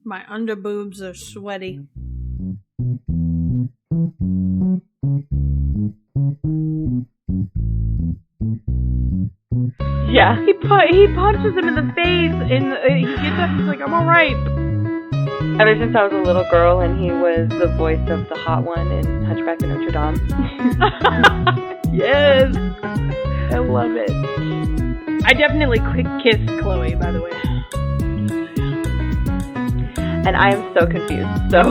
My underboobs are sweaty. Yeah. He punches him in the face, and he gets up. He's like, "I'm all right." Ever since I was a little girl, and he was the voice of the hot one in Hunchback of Notre Dame. Yes, I love it. I definitely quick kissed Chloe, by the way. And I am so confused. So,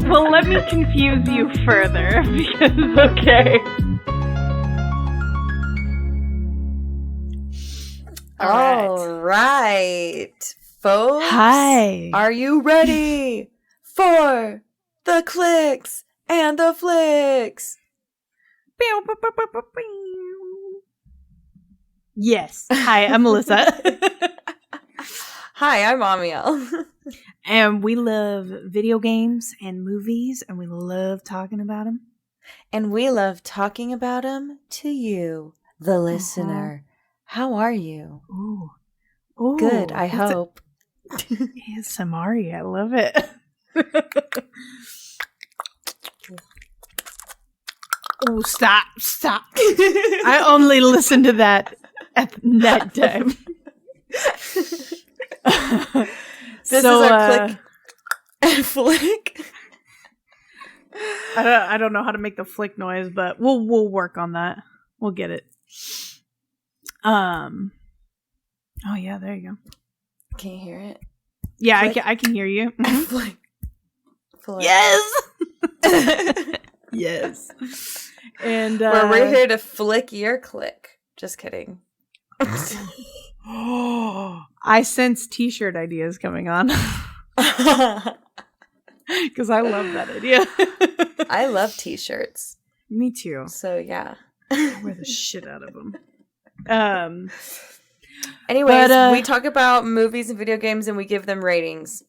well, let me confuse you further because okay. All right, folks. Hi. Are you ready for the clicks and the flicks? Yes. Hi, I'm Melissa. Hi, I'm Ammiel. And we love video games and movies, and we love talking about them. And we love talking about them to you, the listener. How are you? Ooh. Ooh. Good, I hope. ASMR, I love it. Oh, stop. I only listen to that at that time. This is our click and flick. I don't know how to make the flick noise, but we'll work on that. We'll get it. Oh yeah, there you go. Can you hear it? Yeah, I can hear you. Mm-hmm. Flick. Yes. Yes. And we're here to flick your click. Just kidding. I sense t-shirt ideas coming on. Because I love that idea. I love t-shirts. Me too. So yeah. I wear the shit out of them. Anyways, we talk about movies and video games and we give them ratings.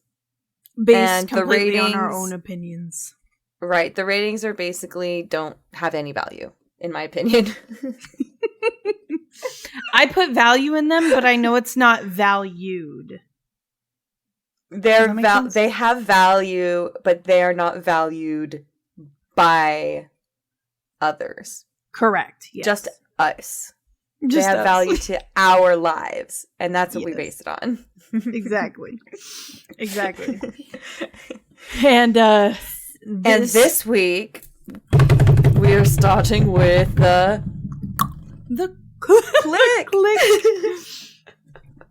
Based completely on our own opinions. Right. The ratings are basically don't have any value, in my opinion. I put value in them, but I know it's not valued. They have value, but they are not valued by others. Correct. Yes. Just us. They have value to our lives, and that's what we base it on. Exactly. And this week we are starting with the click.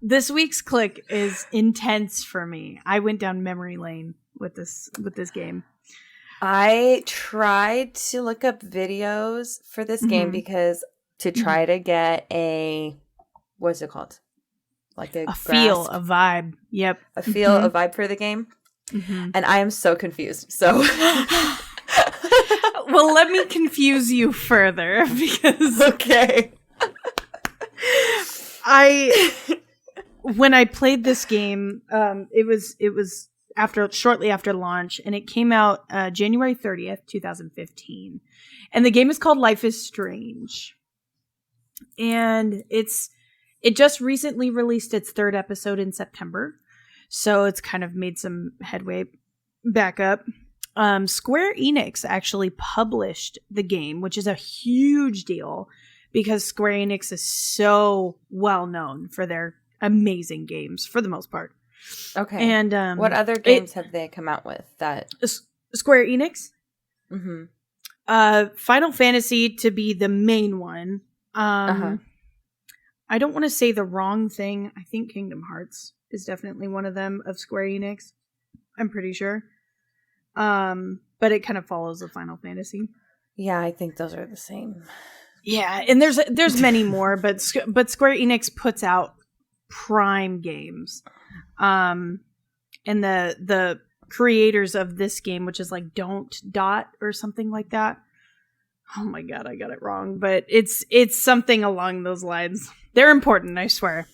This week's click is intense for me. I went down memory lane with this game. I tried to look up videos for this game because to try to get a what's it called? Like a feel, a vibe. Yep. A feel, a vibe for the game. Mm-hmm. And I am so confused. So well, let me confuse you further because okay. When I played this game, it was shortly after launch, and it came out January 30th, 2015. And the game is called Life is Strange. And it just recently released its third episode in September. So it's kind of made some headway back up. Square Enix actually published the game, which is a huge deal because Square Enix is so well known for their amazing games for the most part. Okay. And what other games have they come out with that Square Enix? Mm-hmm. Final Fantasy to be the main one. I don't want to say the wrong thing. I think Kingdom Hearts is definitely one of them of Square Enix. I'm pretty sure. But it kind of follows the Final Fantasy. Yeah, I think those are the same. Yeah, and there's many more, but Square Enix puts out prime games. And the creators of this game, which is like Don't Dot or something like that. Oh my god, I got it wrong, but it's something along those lines. They're important, I swear.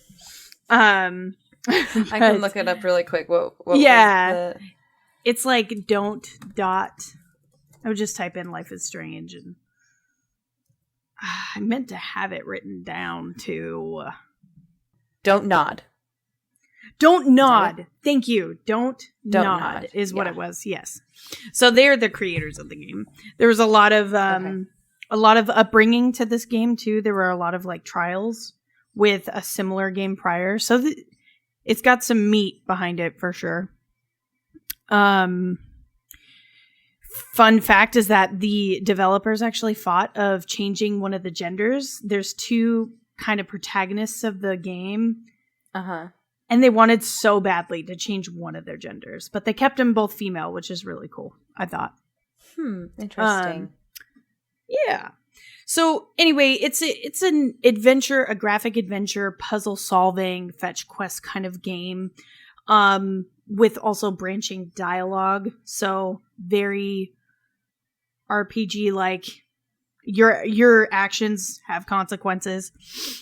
I can look it up really quick. What yeah, it's like Don't Dot. I would just type in Life is Strange, and I meant to have it written down too. Don't Nod. Don't nod. Thank you. Don't nod is what it was. Yes. So they're the creators of the game. There was a lot of upbringing to this game too. There were a lot of like trials with a similar game prior. So it's got some meat behind it for sure. Fun fact is that the developers actually thought of changing one of the genders. There's two kind of protagonists of the game. Uh-huh. And they wanted so badly to change one of their genders, but they kept them both female, which is really cool, I thought. Interesting. Yeah. So anyway, it's an adventure, a graphic adventure, puzzle solving, fetch quest kind of game, with also branching dialogue. So very RPG like. Your actions have consequences,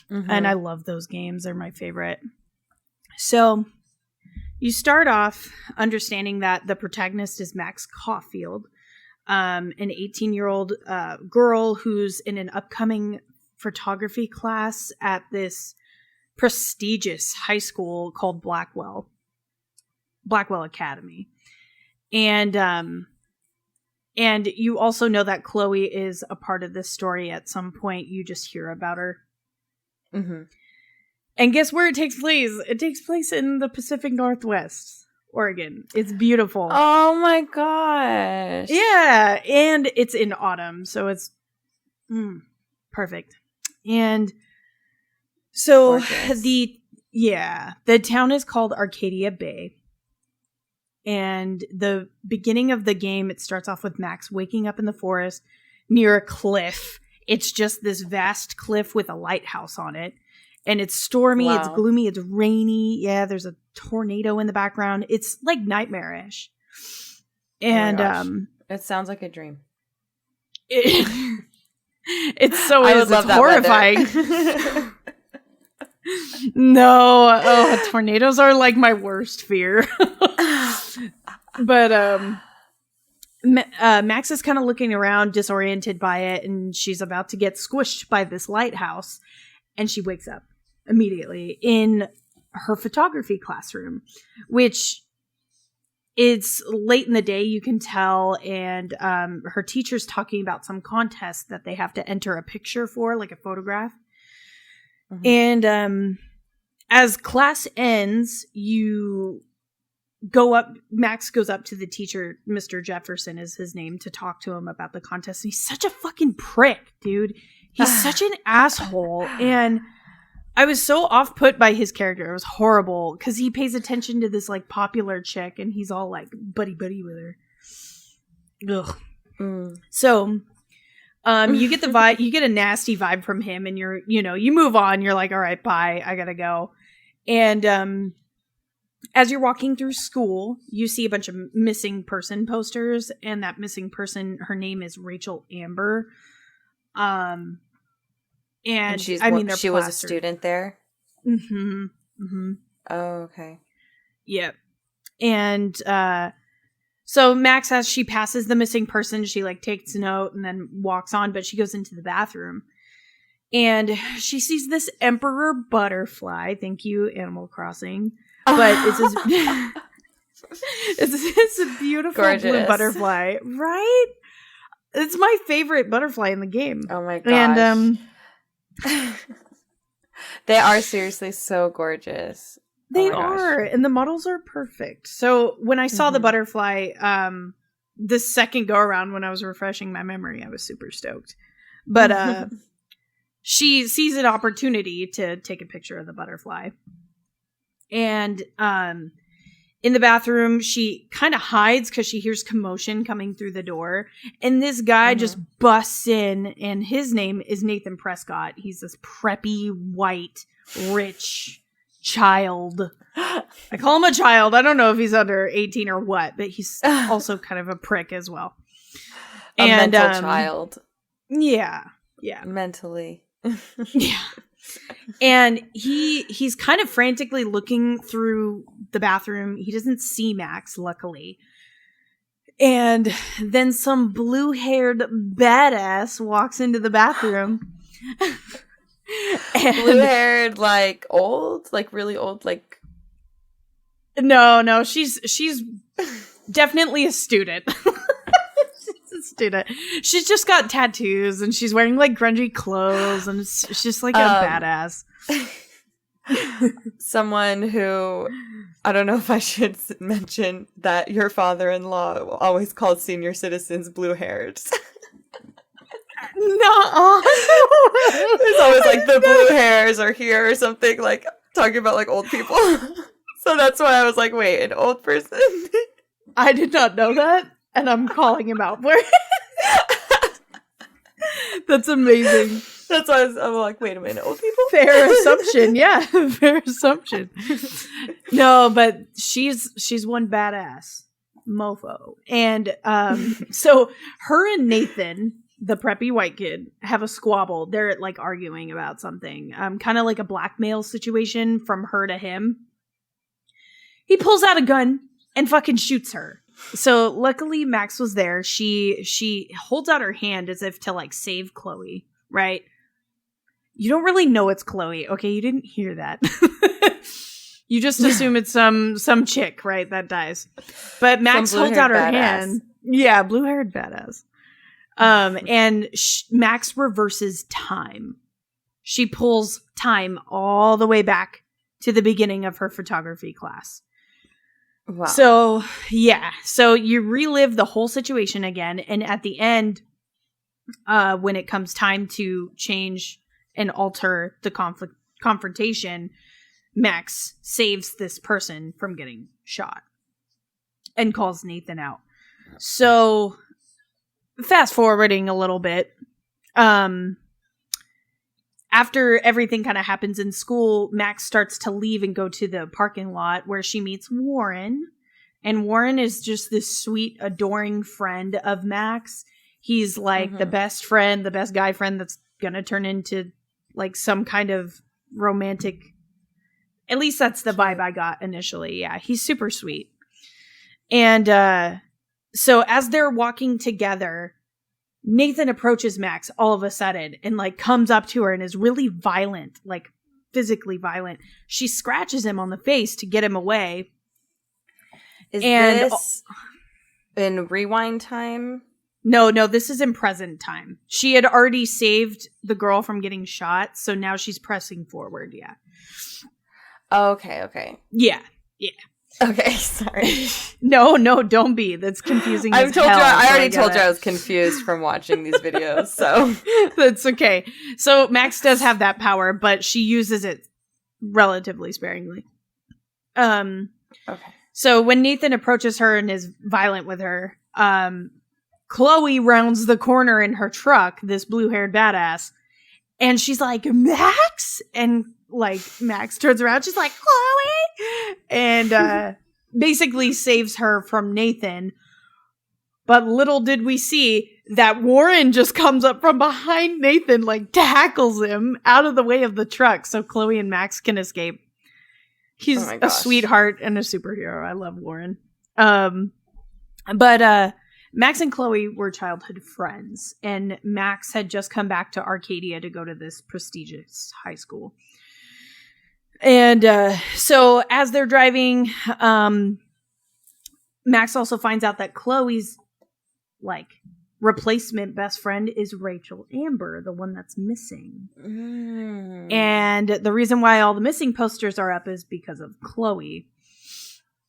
and I love those games. They're my favorite. So you start off understanding that the protagonist is Max Caulfield, an 18-year-old girl who's in an upcoming photography class at this prestigious high school called Blackwell Academy. And you also know that Chloe is a part of this story at some point. You just hear about her. Mm-hmm. And guess where it takes place? It takes place in the Pacific Northwest, Oregon. It's beautiful. Oh my gosh. Yeah. And it's in autumn. So it's perfect. And so the town is called Arcadia Bay. And the beginning of the game, it starts off with Max waking up in the forest near a cliff. It's just this vast cliff with a lighthouse on it. And it's stormy, It's gloomy, it's rainy. Yeah, there's a tornado in the background. It's like nightmarish. And it sounds like a dream. It so is. It's horrifying. No, tornadoes are like my worst fear. But Max is kind of looking around, disoriented by it, and she's about to get squished by this lighthouse. And she wakes up immediately in her photography classroom, which it's late in the day, you can tell. And her teacher's talking about some contest that they have to enter a picture for, like a photograph. Mm-hmm. And as class ends, you go up. Max goes up to the teacher, Mr. Jefferson is his name, to talk to him about the contest. And he's such a fucking prick, dude. He's such an asshole. And I was so off put by his character. It was horrible because he pays attention to this like popular chick and he's all like buddy with her. Ugh. So you get the vibe, you get a nasty vibe from him, and you move on. You're like, all right, bye. I gotta go. And as you're walking through school, you see a bunch of missing person posters, and that missing person, her name is Rachel Amber. And she's, I mean, she was a student there. Mm-hmm. Mm-hmm. Oh, okay. Yep. And so Max, as she passes the missing person, she like takes a note and then walks on, but she goes into the bathroom and she sees this emperor butterfly. Thank you, Animal Crossing. But it's a beautiful blue butterfly, right? It's my favorite butterfly in the game. Oh my gosh. And they are seriously so gorgeous. They are, and the models are perfect. So when I saw the butterfly, the second go around when I was refreshing my memory, I was super stoked. But she sees an opportunity to take a picture of the butterfly. And in the bathroom, she kind of hides because she hears commotion coming through the door. And this guy just busts in, and his name is Nathan Prescott. He's this preppy, white, rich child. I call him a child. I don't know if he's under 18 or what, but he's also kind of a prick as well. A mental child. Yeah. Mentally. Yeah. And he's kind of frantically looking through the bathroom. He doesn't see Max, luckily. And then some blue-haired badass walks into the bathroom. Blue-haired, like old? Like really old? Like No, she's definitely a student. She's a student. She's just got tattoos and she's wearing like grungy clothes and she's just like a badass. Someone who, I don't know if I should mention that your father-in-law always called senior citizens blue-haired. No. It's always like the blue hairs are here or something, like talking about like old people. So that's why I was like, wait, an old person? I did not know that, and I'm calling him out for it. That's amazing. That's why I'm like, wait a minute, old people? Fair assumption, yeah. Fair assumption. No, but she's one badass mofo. And so her and Nathan, the preppy white kid, have a squabble. They're like arguing about something. Kind of like a blackmail situation from her to him. He pulls out a gun and fucking shoots her. So luckily Max was there. She holds out her hand as if to like save Chloe, right? You don't really know it's Chloe. Okay, you didn't hear that. You just assume it's some chick, right, that dies. But Max holds out her hand. Yeah, blue-haired badass. And Max reverses time. She pulls time all the way back to the beginning of her photography class. Wow. So, yeah. So you relive the whole situation again. And at the end, when it comes time to change and alter the confrontation, Max saves this person from getting shot and calls Nathan out. So, fast forwarding a little bit, after everything kind of happens in school, Max starts to leave and go to the parking lot where she meets Warren. And Warren is just this sweet, adoring friend of Max. He's like the best friend, the best guy friend that's gonna turn into like some kind of romantic. At least that's the vibe I got initially. Yeah, he's super sweet. And so as they're walking together, Nathan approaches Max all of a sudden and like comes up to her and is really violent, like physically violent. She scratches him on the face to get him away. Is this in rewind time? No, this is in present time. She had already saved the girl from getting shot, so now she's pressing forward, yeah. Okay. Yeah. Okay, sorry. No, don't be. That's confusing. I already told you I was confused from watching these videos, so that's okay. So Max does have that power, but she uses it relatively sparingly. Okay. So when Nathan approaches her and is violent with her, Chloe rounds the corner in her truck, this blue-haired badass, and she's like, Max? And like Max turns around, she's like, Chloe! And basically saves her from Nathan. But little did we see that Warren just comes up from behind Nathan, like tackles him out of the way of the truck so Chloe and Max can escape. He's a sweetheart and a superhero. I love Warren. But Max and Chloe were childhood friends, and Max had just come back to Arcadia to go to this prestigious high school. And so as they're driving, Max also finds out that Chloe's like replacement best friend is Rachel Amber, the one that's missing. And the reason why all the missing posters are up is because of Chloe.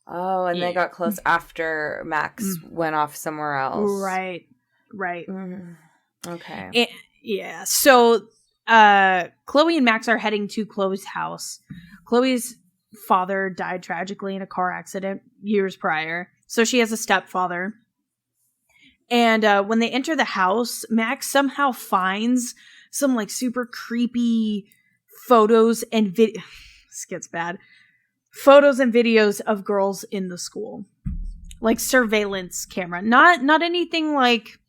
Oh, and they got close after Max went off somewhere else. Right. Okay. Yeah. So Chloe and Max are heading to Chloe's house. Chloe's father died tragically in a car accident years prior. So she has a stepfather. And when they enter the house, Max somehow finds some like super creepy photos and this gets bad. Photos and videos of girls in the school. Like surveillance camera. Not anything like,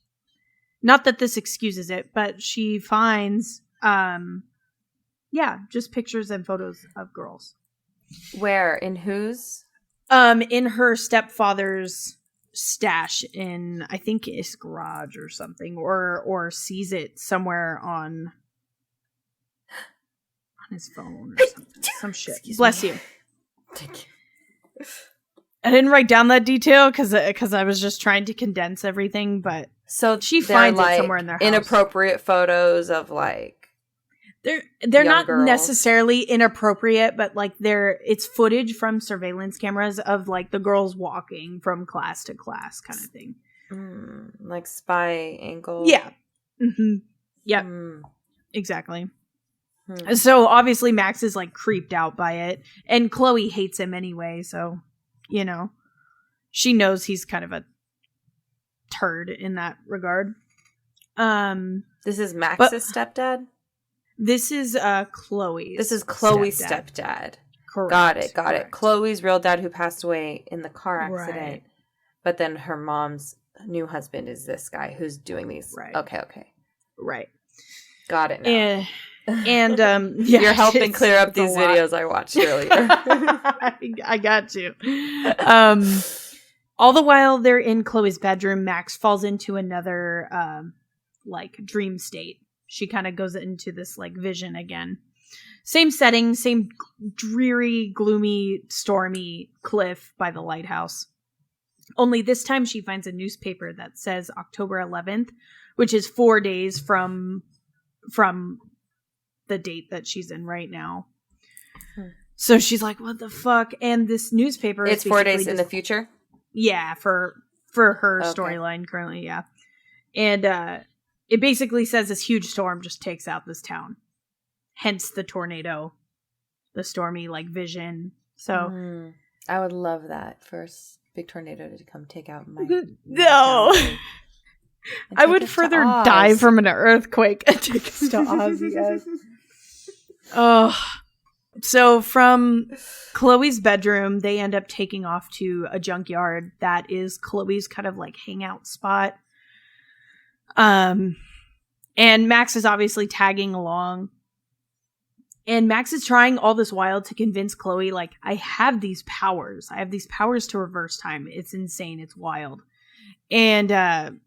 not that this excuses it, but she finds just pictures and photos of girls. Where? In whose? In her stepfather's stash in, I think, his garage or something, or sees it somewhere on his phone or something. Some shit. Bless you. Thank you. I didn't write down that detail because I was just trying to condense everything, but so she finds it somewhere in their house. Inappropriate photos of like they're not girls. Necessarily inappropriate, but like it's footage from surveillance cameras of like the girls walking from class to class kind of thing. Like spy angle. Yeah. Mm-hmm. Yep. Exactly. So obviously Max is like creeped out by it, and Chloe hates him anyway, so you know, she knows he's kind of a turd in that regard. This is Max's stepdad? This is Chloe's. This is Chloe's stepdad. Correct. Got it. Chloe's real dad who passed away in the car accident. Right. But then her mom's new husband is this guy who's doing these. Right. Okay. Right. Got it now. And yeah, you're helping clear up these videos I watched earlier. I got to. All the while they're in Chloe's bedroom, Max falls into another like dream state. She kind of goes into this like vision again. Same setting, same dreary, gloomy, stormy cliff by the lighthouse. Only this time she finds a newspaper that says October 11th, which is 4 days from the date that she's in right now. So she's like, what the fuck? And this newspaper it's 4 days in the future? Yeah, for her storyline currently, yeah. And it basically says this huge storm just takes out this town. Hence the tornado. The stormy like vision. So I would love that for a big tornado to come take out my no. I would further die from an earthquake and take us to Oz, yes. Oh. So from Chloe's bedroom, they end up taking off to a junkyard that is Chloe's kind of like hangout spot. And Max is obviously tagging along. And Max is trying all this while to convince Chloe, like, I have these powers. I have these powers to reverse time. It's insane. It's wild. And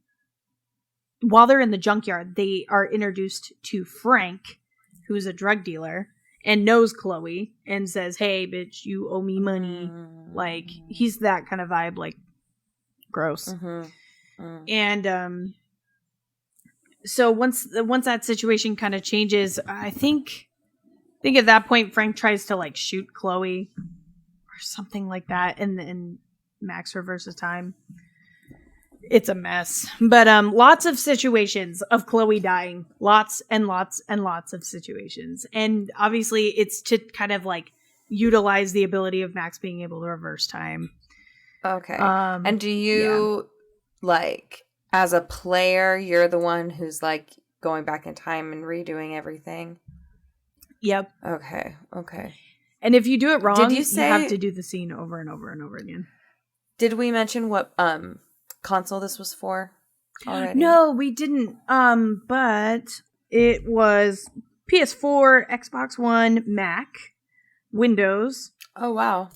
while they're in the junkyard, they are introduced to Frank, who's a drug dealer, and knows Chloe, and says, hey, bitch, you owe me money. Like, he's that kind of vibe, like, gross. And so once that situation kind of changes, I think at that point Frank tries to like shoot Chloe or something like that, and Max reverses time. It's a mess. But lots of situations of Chloe dying. Lots and lots and lots of situations. And obviously it's to kind of like utilize the ability of Max being able to reverse time. Okay. And do you like, as a player, you're the one who's like going back in time and redoing everything? Yep. Okay. And if you do it wrong, you have to do the scene over and over and over again. Did we mention what console this was for already? No, we didn't. But it was PS4, Xbox One, Mac, Windows. Oh, wow.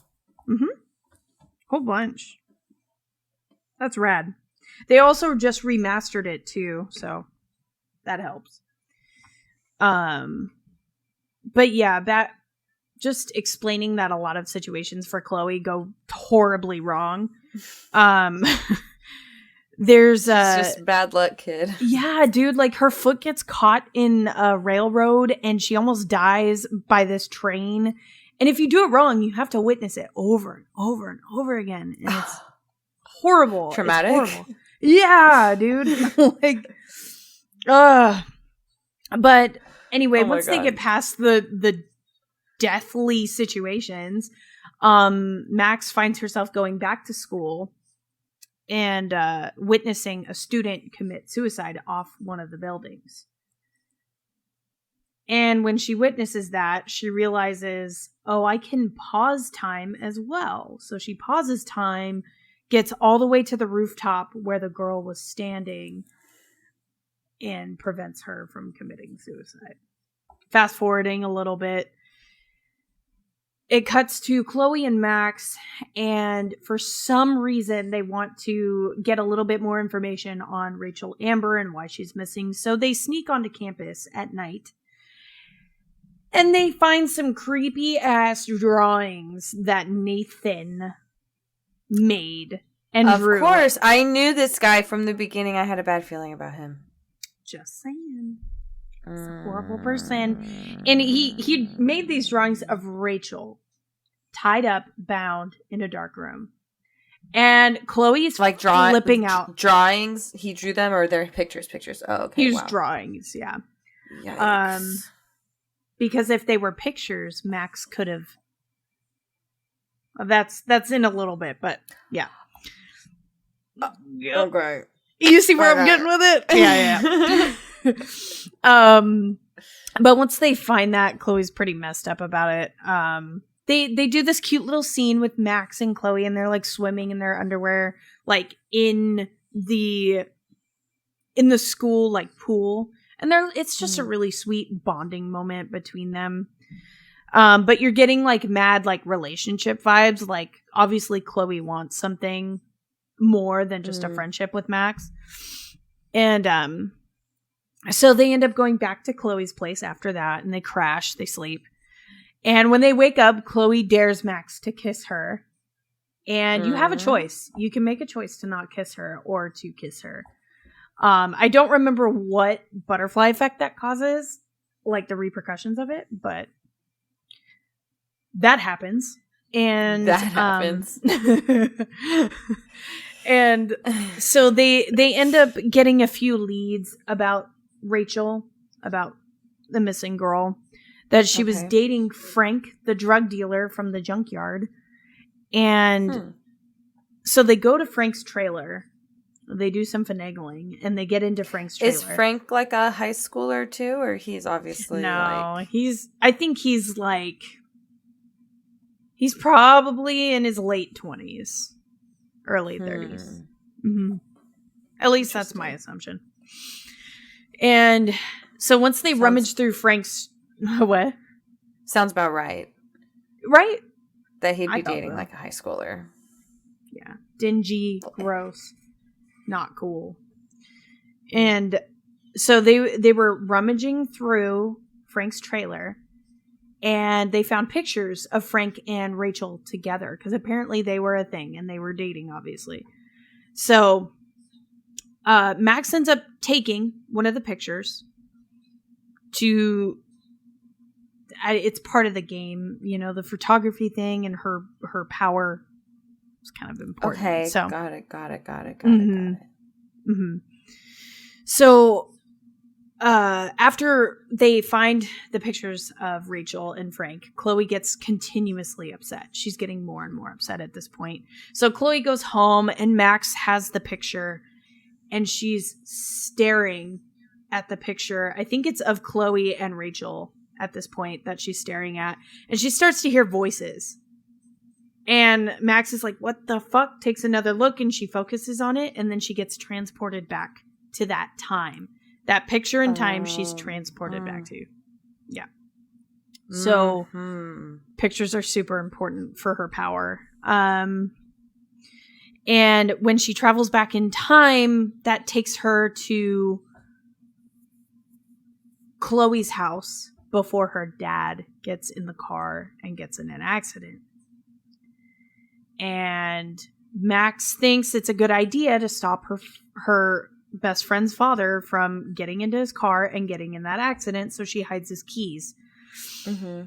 Whole bunch. That's rad. They also just remastered it too, so that helps. But yeah, that just explaining that a lot of situations for Chloe go horribly wrong. There's it's just bad luck, kid. Yeah, dude, like her foot gets caught in a railroad and she almost dies by this train. And if you do it wrong, you have to witness it over and over and over again. And it's horrible. Traumatic. It's horrible. Yeah, dude. Like, but anyway, once they get past the deathly situations, Max finds herself going back to school and witnessing a student commit suicide off one of the buildings. And when she witnesses that, she realizes, oh, I can pause time as well. So she pauses time, gets all the way to the rooftop where the girl was standing, and prevents her from committing suicide. Fast forwarding a little bit, it cuts to Chloe and Max, and for some reason they want to get a little bit more information on Rachel Amber and why she's missing. So they sneak onto campus at night, and they find some creepy ass drawings that Nathan made and of drew. course, I knew this guy from the beginning. I had a bad feeling about him. Just saying. He's a horrible person. And he made these drawings of Rachel tied up, bound in a dark room. And Chloe's like flipping out. Drawings? He drew them, or they're pictures? Oh, okay. He was drawings, yeah. Yikes. Because if they were pictures, Max could have. That's in a little bit, but yeah. Okay. You see where I'm getting with it? Yeah. But once they find that, Chloe's pretty messed up about it. They do this cute little scene with Max and Chloe, and they're like swimming in their underwear, like in the school like pool, and it's just a really sweet bonding moment between them. But you're getting like mad like relationship vibes. Like obviously Chloe wants something more than just a friendship with Max, and so they end up going back to Chloe's place after that, and they crash. They sleep. And when they wake up, Chloe dares Max to kiss her. And you have a choice. You can make a choice to not kiss her or to kiss her. I don't remember what butterfly effect that causes, like the repercussions of it, but that happens. And that happens. And so they end up getting a few leads about Rachel, about the missing girl. That she was dating Frank, the drug dealer from the junkyard. And so they go to Frank's trailer. They do some finagling, and they get into Frank's trailer. Is Frank like a high schooler too, or he's obviously I think he's probably in his late 20s, early 30s. Mm-hmm. At least that's my assumption. And so once they rummage through Frank's... What? Sounds about right. Right? That he'd be dating like a high schooler. Yeah. Dingy, gross, not cool. And so they were rummaging through Frank's trailer, and they found pictures of Frank and Rachel together, because apparently they were a thing and they were dating, obviously. So Max ends up taking one of the pictures to... it's part of the game, the photography thing, and her power is kind of important. Okay, so got it. Mm-hmm. So after they find the pictures of Rachel and Frank, Chloe gets continuously upset. She's getting more and more upset at this point. So Chloe goes home, and Max has the picture, and she's staring at the picture. I think it's of Chloe and Rachel at this point that she's staring at, and she starts to hear voices, and Max is like, what the fuck? Takes another look, and she focuses on it, and then she gets transported back to that time, that picture in time. She's transported back to. Yeah. So pictures are super important for her power. And when she travels back in time, that takes her to Chloe's house before her dad gets in the car and gets in an accident. And Max thinks it's a good idea to stop her best friend's father from getting into his car and getting in that accident, so she hides his keys. Mm-hmm.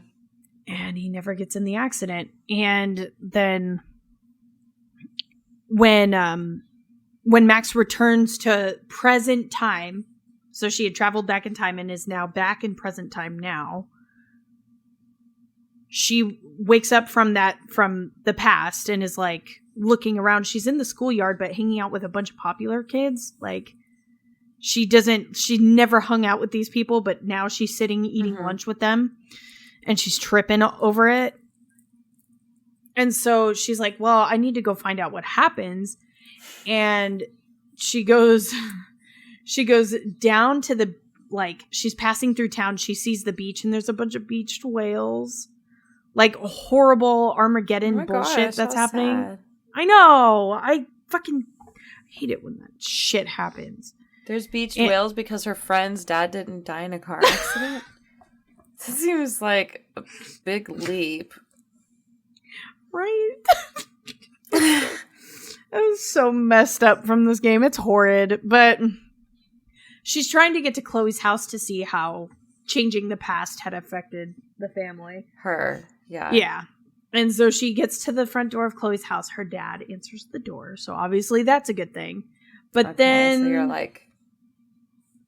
And he never gets in the accident. And then when Max returns to present time, so she had traveled back in time and is now back in present time now. She wakes up from the past and is like looking around. She's in the schoolyard, but hanging out with a bunch of popular kids. Like she never hung out with these people, but now she's sitting eating lunch with them, and she's tripping over it. And so she's like, well, I need to go find out what happens. And she goes down to she's passing through town. She sees the beach, and there's a bunch of beached whales. Like horrible Armageddon bullshit that's happening. Sad. I know. I fucking hate it when that shit happens. There's beached whales because her friend's dad didn't die in a car accident? That seems like a big leap. Right? was so messed up from this game. It's horrid, but she's trying to get to Chloe's house to see how changing the past had affected the family. Her, yeah. Yeah. And so she gets to the front door of Chloe's house. Her dad answers the door, so obviously that's a good thing. But then... So you're like...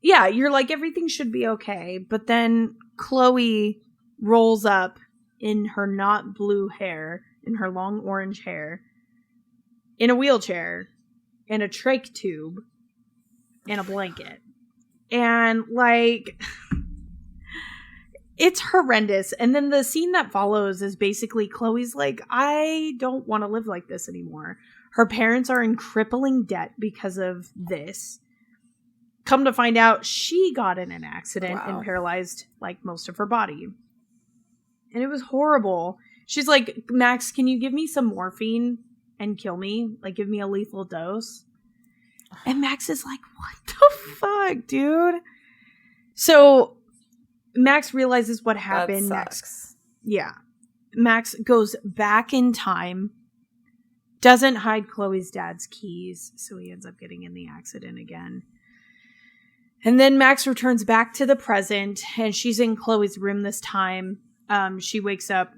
Yeah, you're like, everything should be okay. But then Chloe rolls up in her not blue hair, in her long orange hair, in a wheelchair, in a trach tube, and a blanket. And, like, it's horrendous. And then the scene that follows is basically Chloe's like, I don't want to live like this anymore. Her parents are in crippling debt because of this. Come to find out, she got in an accident and paralyzed, like, most of her body. And it was horrible. She's like, Max, can you give me some morphine and kill me? Like, give me a lethal dose? And Max is like, what the fuck, dude? So Max realizes what happened. That sucks. Max goes back in time, doesn't hide Chloe's dad's keys, so he ends up getting in the accident again. And then Max returns back to the present, and she's in Chloe's room this time. She wakes up.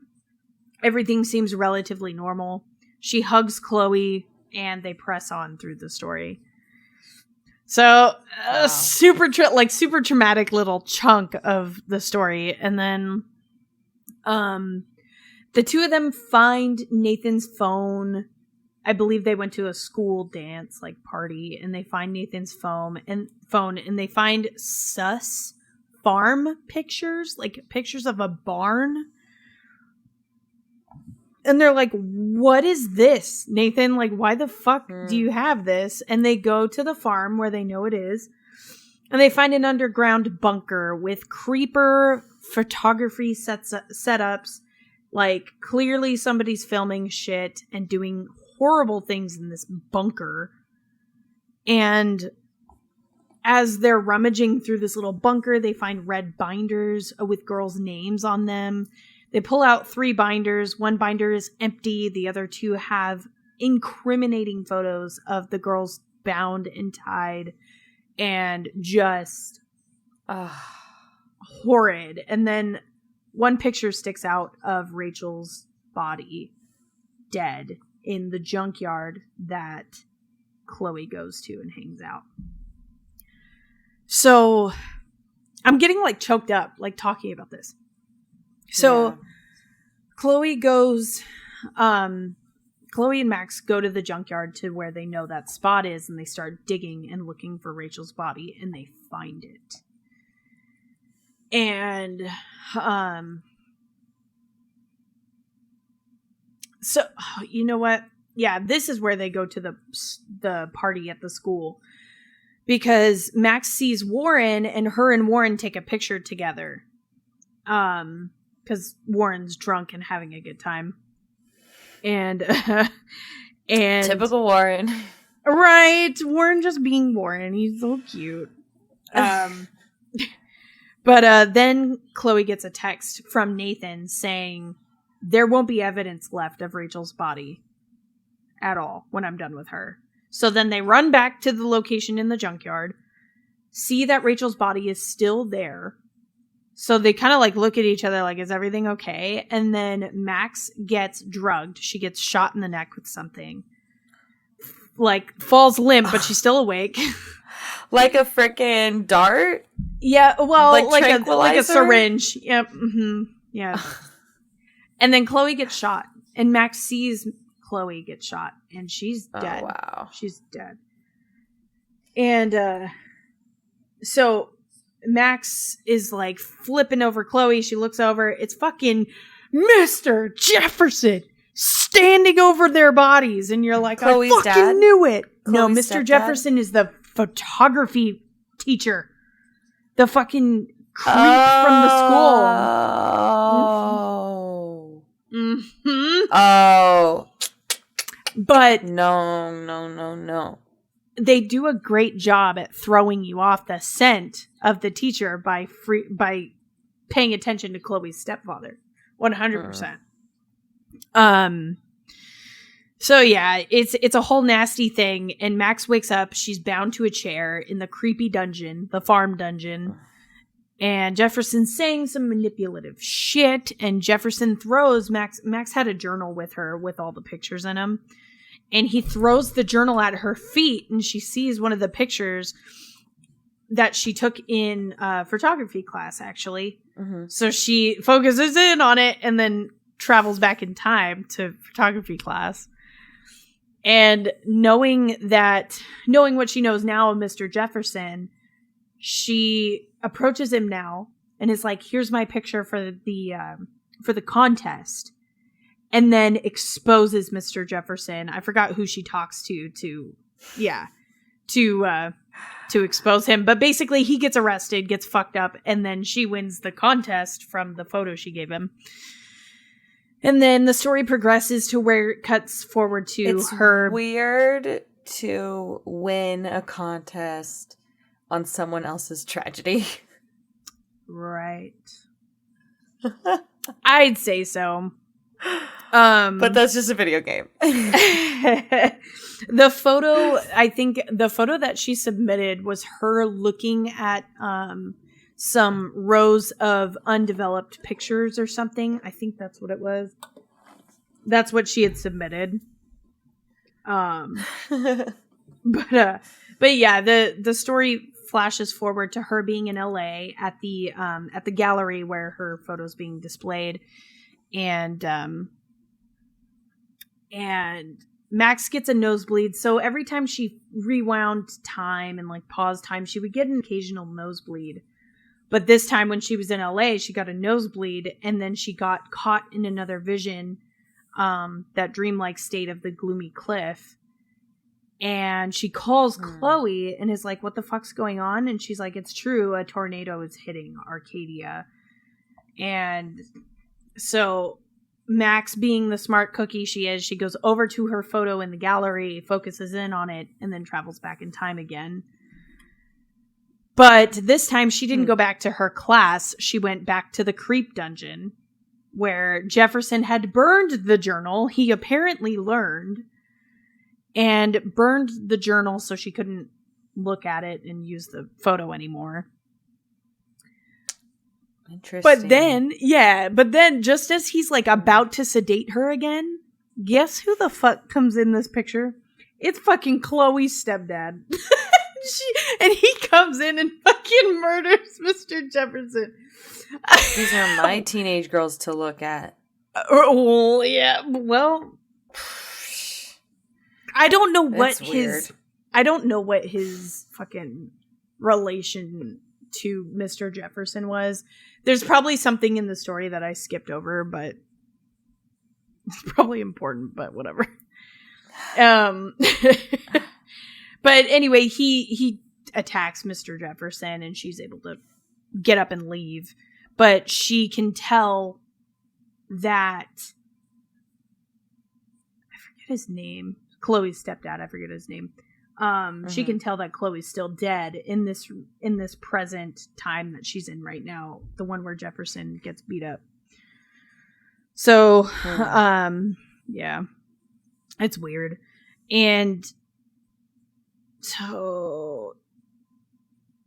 Everything seems relatively normal. She hugs Chloe, and they press on through the story. So, super traumatic little chunk of the story. And then the two of them find Nathan's phone. I believe they went to a school dance, like, party, and they find Nathan's phone, and they find sus farm pictures, like pictures of a barn. And they're like, what is this, Nathan? Like, why the fuck do you have this? And they go to the farm where they know it is, and they find an underground bunker with creeper photography setups. Like, clearly somebody's filming shit and doing horrible things in this bunker. And as they're rummaging through this little bunker, they find red binders with girls' names on them. They pull out 3 binders. One binder is empty. The other 2 have incriminating photos of the girls bound and tied and just horrid. And then one picture sticks out of Rachel's body, dead, in the junkyard that Chloe goes to and hangs out. So I'm getting, like, choked up, like, talking about this. So Chloe and Max go to the junkyard to where they know that spot is, and they start digging and looking for Rachel's body, and they find it. And so, you know what? Yeah, this is where they go to the party at the school, because Max sees Warren, and her and Warren take a picture together. Because Warren's drunk and having a good time. And typical Warren. Right. Warren just being Warren. He's so cute. But then Chloe gets a text from Nathan saying there won't be evidence left of Rachel's body at all when I'm done with her. So then they run back to the location in the junkyard, see that Rachel's body is still there. So they kind of, like, look at each other like, is everything okay? And then Max gets drugged. She gets shot in the neck with something. Like, falls limp, but she's still awake. Like a freaking dart? Yeah, well, like a syringe. Yep. Mm-hmm. Yeah. And then Chloe gets shot. And Max sees Chloe get shot. And she's dead. Oh, wow. She's dead. And so Max is, like, flipping over Chloe. She looks over. It's fucking Mr. Jefferson standing over their bodies. And you're like, Chloe's I fucking dad? Knew it. Chloe's no, Mr. Jefferson is the photography teacher. The fucking creep from the school. Oh. Mm-hmm. Oh. But No. They do a great job at throwing you off the scent of the teacher by paying attention to Chloe's stepfather. 100%. So yeah, it's a whole nasty thing, and Max wakes up, she's bound to a chair in the creepy dungeon, the farm dungeon, and Jefferson's saying some manipulative shit, and Jefferson throws Max had a journal with her with all the pictures in them, and he throws the journal at her feet, and she sees one of the pictures that she took in photography class, actually. Mm-hmm. So she focuses in on it and then travels back in time to photography class. And knowing what she knows now of Mr. Jefferson, she approaches him now and is like, "Here's my picture for the contest," and then exposes Mr. Jefferson. I forgot who she talks to expose him, but basically he gets arrested, gets fucked up, and then she wins the contest from the photo she gave him. And then the story progresses to where it cuts forward to her. It's weird to win a contest on someone else's tragedy. Right. I'd say so. But that's just a video game. The photo that she submitted was her looking at some rows of undeveloped pictures or something. I think that's what it was. That's what she had submitted. But yeah, the story flashes forward to her being in LA at the gallery where her photo's being displayed, and Max gets a nosebleed. So every time she rewound time and like paused time, she would get an occasional nosebleed. But this time when she was in LA, she got a nosebleed, and then she got caught in another vision, that dreamlike state of the gloomy cliff. And she calls Chloe and is like, "What the fuck's going on?" And she's like, "It's true. A tornado is hitting Arcadia." And so Max, being the smart cookie she is, she goes over to her photo in the gallery, focuses in on it, and then travels back in time again. But this time she didn't go back to her class. She went back to the creep dungeon where Jefferson had burned the journal. He apparently learned and burned the journal so she couldn't look at it and use the photo anymore. Interesting. But then just as he's like about to sedate her again, guess who the fuck comes in this picture? It's fucking Chloe's stepdad. And he comes in and fucking murders Mr. Jefferson. These are my teenage girls to look at. Well, yeah. Well, I don't know what his fucking relation to Mr. Jefferson was. There's probably something in the story that I skipped over, but it's probably important, but whatever. But anyway, he attacks Mr. Jefferson and she's able to get up and leave. But she can tell that, I forget his name. Chloe's stepdad, I forget his name. She can tell that Chloe's still dead in this present time that she's in right now, the one where Jefferson gets beat up. So, yeah, it's weird. And so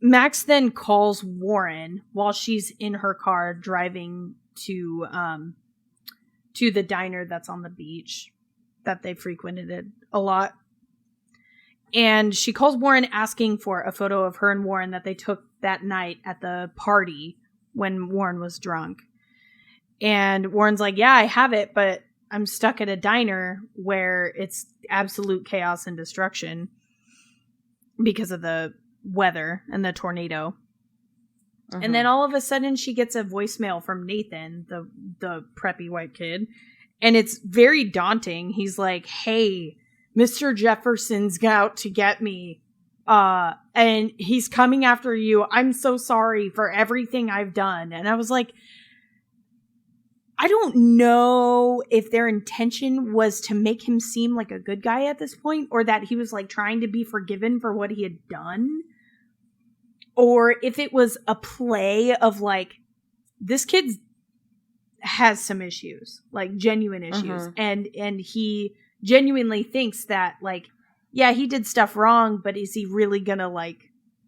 Max then calls Warren while she's in her car driving to the diner that's on the beach that they frequented a lot. And she calls Warren asking for a photo of her and Warren that they took that night at the party when Warren was drunk. And Warren's like, "Yeah, I have it, but I'm stuck at a diner where it's absolute chaos and destruction because of the weather and the tornado." And then all of a sudden she gets a voicemail from Nathan, the preppy white kid. And it's very daunting. He's like, "Hey, Mr. Jefferson's out to get me. And he's coming after you. I'm so sorry for everything I've done." And I was like, I don't know if their intention was to make him seem like a good guy at this point, or that he was like trying to be forgiven for what he had done, or if it was a play of like, this kid has some issues, like genuine issues, and he genuinely thinks that, like, yeah, he did stuff wrong, but is he really gonna, like,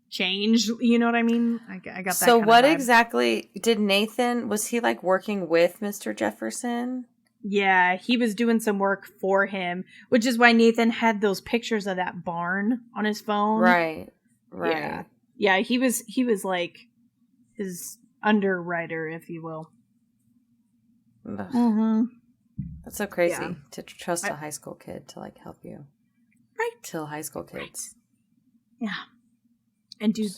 change? You know what I mean? I got that. So kind what of vibe. exactly did Nathan, was he like working with Mr. Jefferson? Yeah, he was doing some work for him, which is why Nathan had those pictures of that barn on his phone. Right. Yeah, he was like his underwriter, if you will. Mm-hmm. That's so crazy to trust a high school kid to like help you. Right. Kill high school kids. Right. Yeah. And do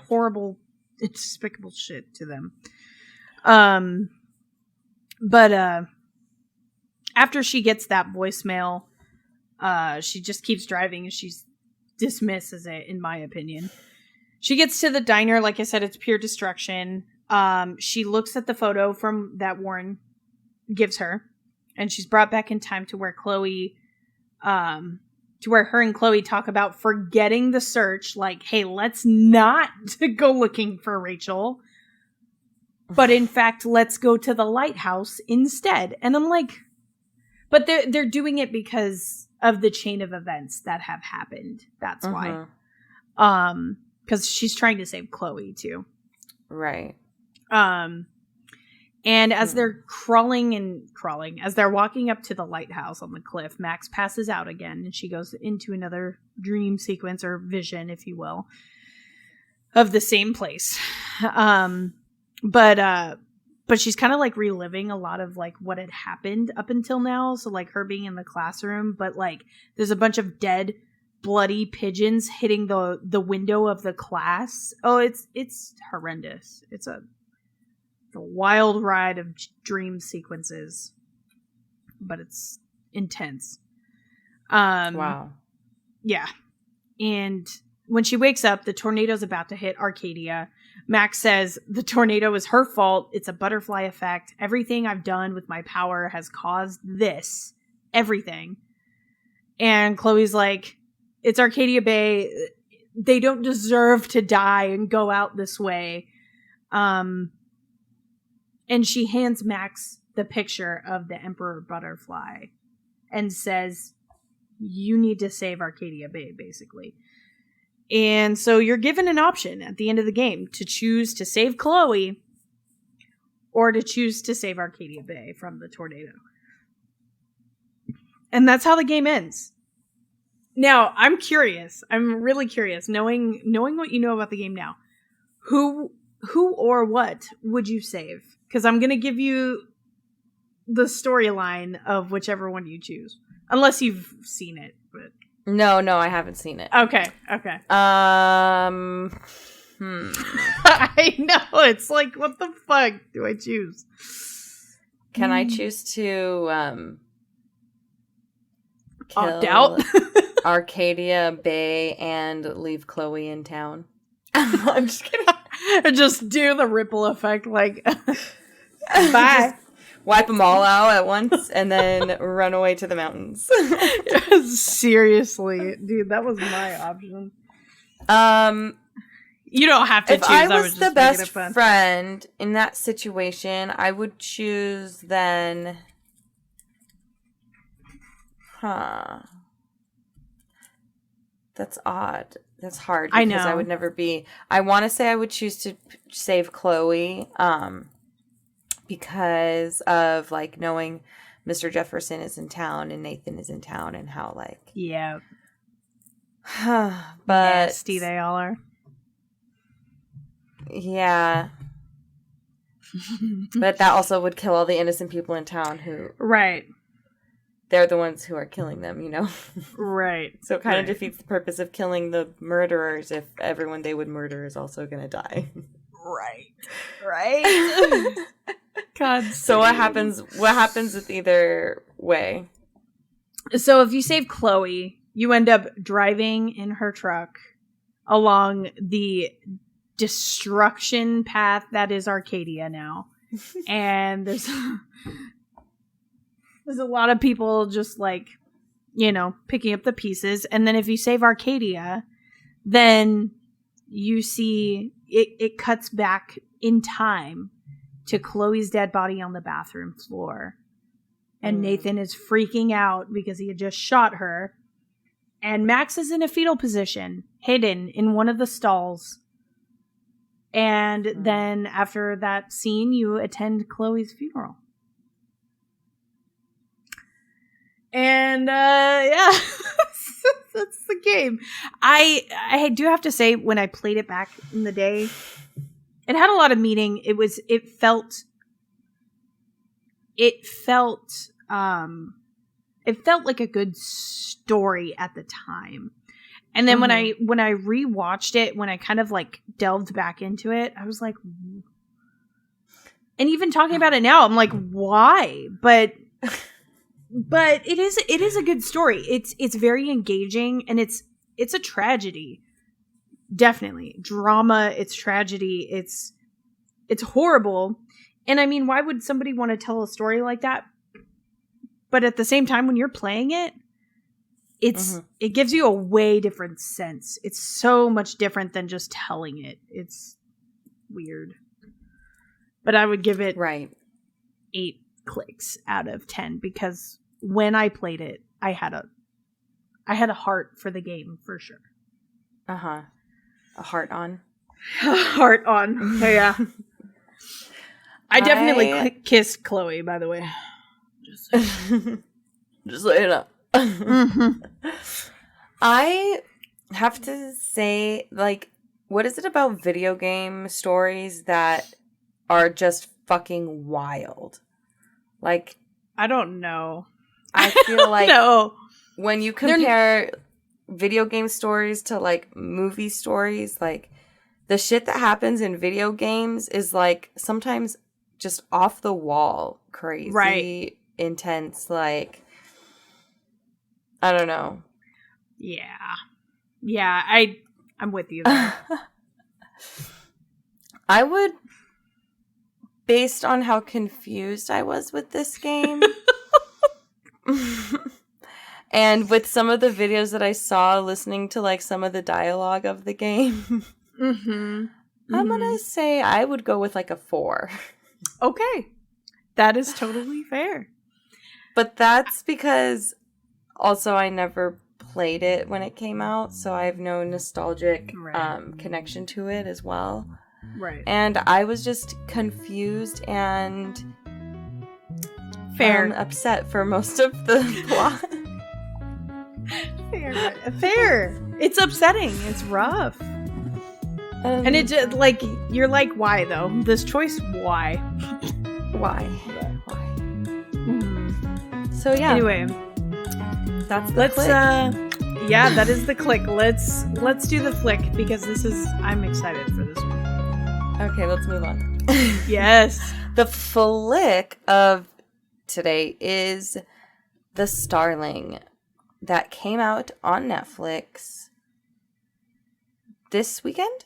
horrible, despicable shit to them. But after she gets that voicemail, she just keeps driving and she dismisses it, in my opinion. She gets to the diner. Like I said, it's pure destruction. She looks at the photo from that Warren gives her, and she's brought back in time to where her and Chloe talk about forgetting the search. Like, hey, let's not go looking for Rachel, but in fact, let's go to the lighthouse instead. And I'm like, but they're doing it because of the chain of events that have happened. That's why. Because she's trying to save Chloe too. Right. And as they're crawling, as they're walking up to the lighthouse on the cliff, Max passes out again, and she goes into another dream sequence or vision, if you will, of the same place. But she's kind of like reliving a lot of like what had happened up until now. So like her being in the classroom, but like there's a bunch of dead, bloody pigeons hitting the window of the class. Oh, it's horrendous. It's a wild ride of dream sequences, but it's intense. Wow. Yeah. And when she wakes up, the tornado's about to hit Arcadia. Max says the tornado is her fault. It's a butterfly effect. Everything I've done with my power has caused this. Everything. And Chloe's like, it's Arcadia Bay. They don't deserve to die and go out this way. And she hands Max the picture of the Emperor Butterfly and says, you need to save Arcadia Bay, basically. And so you're given an option at the end of the game to choose to save Chloe or to choose to save Arcadia Bay from the tornado. And that's how the game ends. Now, I'm curious. I'm really curious, knowing what you know about the game now. Who or what would you save? Because I'm going to give you the storyline of whichever one you choose. Unless you've seen it. But No, I haven't seen it. Okay. I know. It's like, what the fuck do I choose? Can I choose to opt out? Arcadia Bay and leave Chloe in town? I'm just kidding. Just do the ripple effect, like, bye. Just wipe them all out at once and then run away to the mountains. Seriously, dude, that was my option. You don't have to if choose. I was just the best friend in that situation, I would choose then. That's odd. That's hard because I know. I would never be. I want to say I would choose to save Chloe, because of like knowing Mr. Jefferson is in town and Nathan is in town and how like yeah, but nasty they all are. Yeah, but that also would kill all the innocent people in town who right. They're the ones who are killing them, you know? Right. So it kind of defeats the purpose of killing the murderers if everyone they would murder is also going to die. Right. God. So what happens with either way? So if you save Chloe, you end up driving in her truck along the destruction path that is Arcadia now. And there's a lot of people just like, you know, picking up the pieces. And then if you save Arcadia, then you see it cuts back in time to Chloe's dead body on the bathroom floor. And Nathan is freaking out because he had just shot her. And Max is in a fetal position, hidden in one of the stalls. And then after that scene, you attend Chloe's funeral. And yeah, that's the game. I do have to say, when I played it back in the day, it had a lot of meaning. It felt like a good story at the time. And then when I rewatched it, when I kind of like delved back into it, I was like, and even talking about it now, I'm like, why? But it is a good story. It's very engaging, and it's a tragedy. Definitely. Drama, it's tragedy, it's horrible. And I mean, why would somebody want to tell a story like that? But at the same time, when you're playing it, it gives you a way different sense. It's so much different than just telling it. It's weird. But I would give it 8 clicks out of 10, because when I played it, I had a heart for the game for sure. A heart on. Heart on. Yeah. I definitely kissed Chloe, by the way. Just so you know. I have to say, like, what is it about video game stories that are just fucking wild? Like, I don't know. I feel like when you compare video game stories to like movie stories, like the shit that happens in video games is like sometimes just off the wall crazy, intense, like, I don't know. Yeah, I'm with you there. I would, based on how confused I was with this game, and with some of the videos that I saw, listening to like some of the dialogue of the game, I'm gonna say I would go with like a 4. Okay, that is totally fair. But that's because also I never played it when it came out, so I have no nostalgic connection to it as well. Right. And I was just confused and upset for most of the plot. Fair. It's upsetting. It's rough. And it just, like, you're like, why though? This choice, why? Why? Mm-hmm. So yeah. Anyway, that's the click. Yeah, that is the click. Let's do the flick, because I'm excited for this one. Okay, let's move on. Yes. The flick of today is the Starling that came out on Netflix this weekend?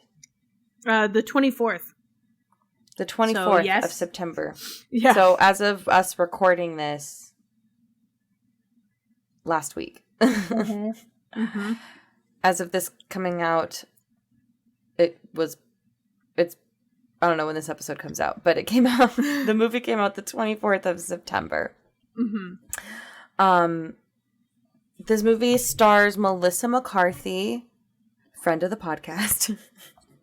The 24th. The 24th So, of September. Yeah. So as of us recording this last week. As of this coming out, it's I don't know when this episode comes out, but it came out, the movie came out the 24th of September. This movie stars Melissa McCarthy, friend of the podcast.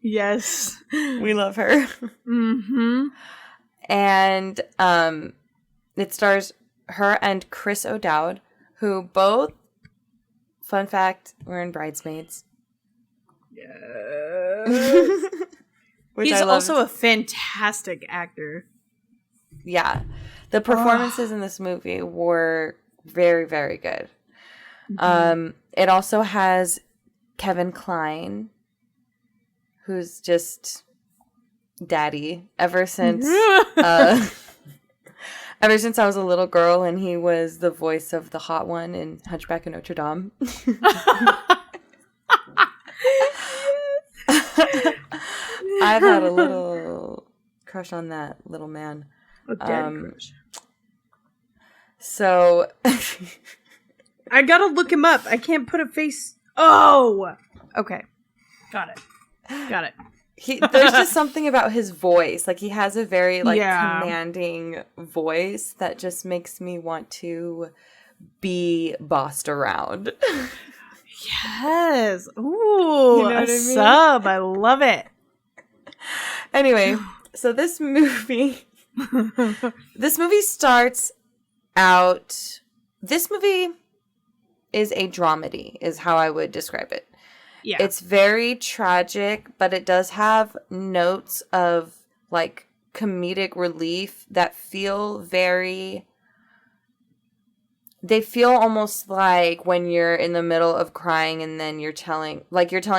Yes. We love her. And it stars her and Chris O'Dowd, who both, fun fact, were in Bridesmaids. Yes. He's also a fantastic actor. Yeah. The performances in this movie were very, very good. It also has Kevin Kline, who's just daddy ever since I was a little girl, and he was the voice of the hot one in Hunchback of Notre Dame. I've had a little crush on that little man. Crush. So I gotta look him up. I can't put a face. Oh, okay, got it. There's just something about his voice. Like, he has a very, like, Yeah. commanding voice that just makes me want to be bossed around. Yes. Ooh, You know what I mean? sub. I love it. Anyway, so this movie starts out. This movie is a dramedy, is how I would describe it. Yeah. It's very tragic, but it does have notes of, like, comedic relief that feel very... They feel almost like when you're in the middle of crying and then you're telling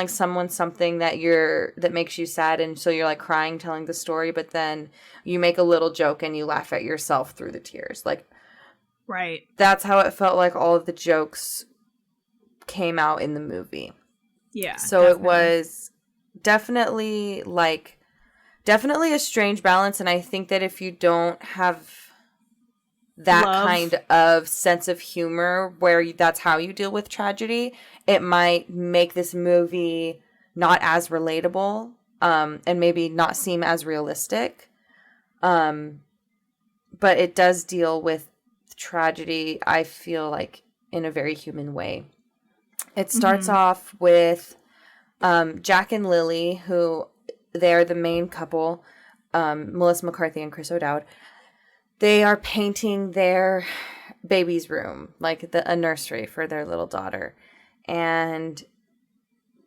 someone something that makes you sad, and so you're, like, crying, telling the story, but then you make a little joke and you laugh at yourself through the tears. Like, Right. that's how it felt like all of the jokes came out in the movie. Yeah. So definitely. It was definitely a strange balance, and I think that if you don't have that kind of sense of humor where that's how you deal with tragedy, it might make this movie not as relatable, and maybe not seem as realistic. But it does deal with tragedy, I feel like, in a very human way. It starts off with Jack and Lily, who they're the main couple, Melissa McCarthy and Chris O'Dowd. They are painting their baby's room, like a nursery for their little daughter. And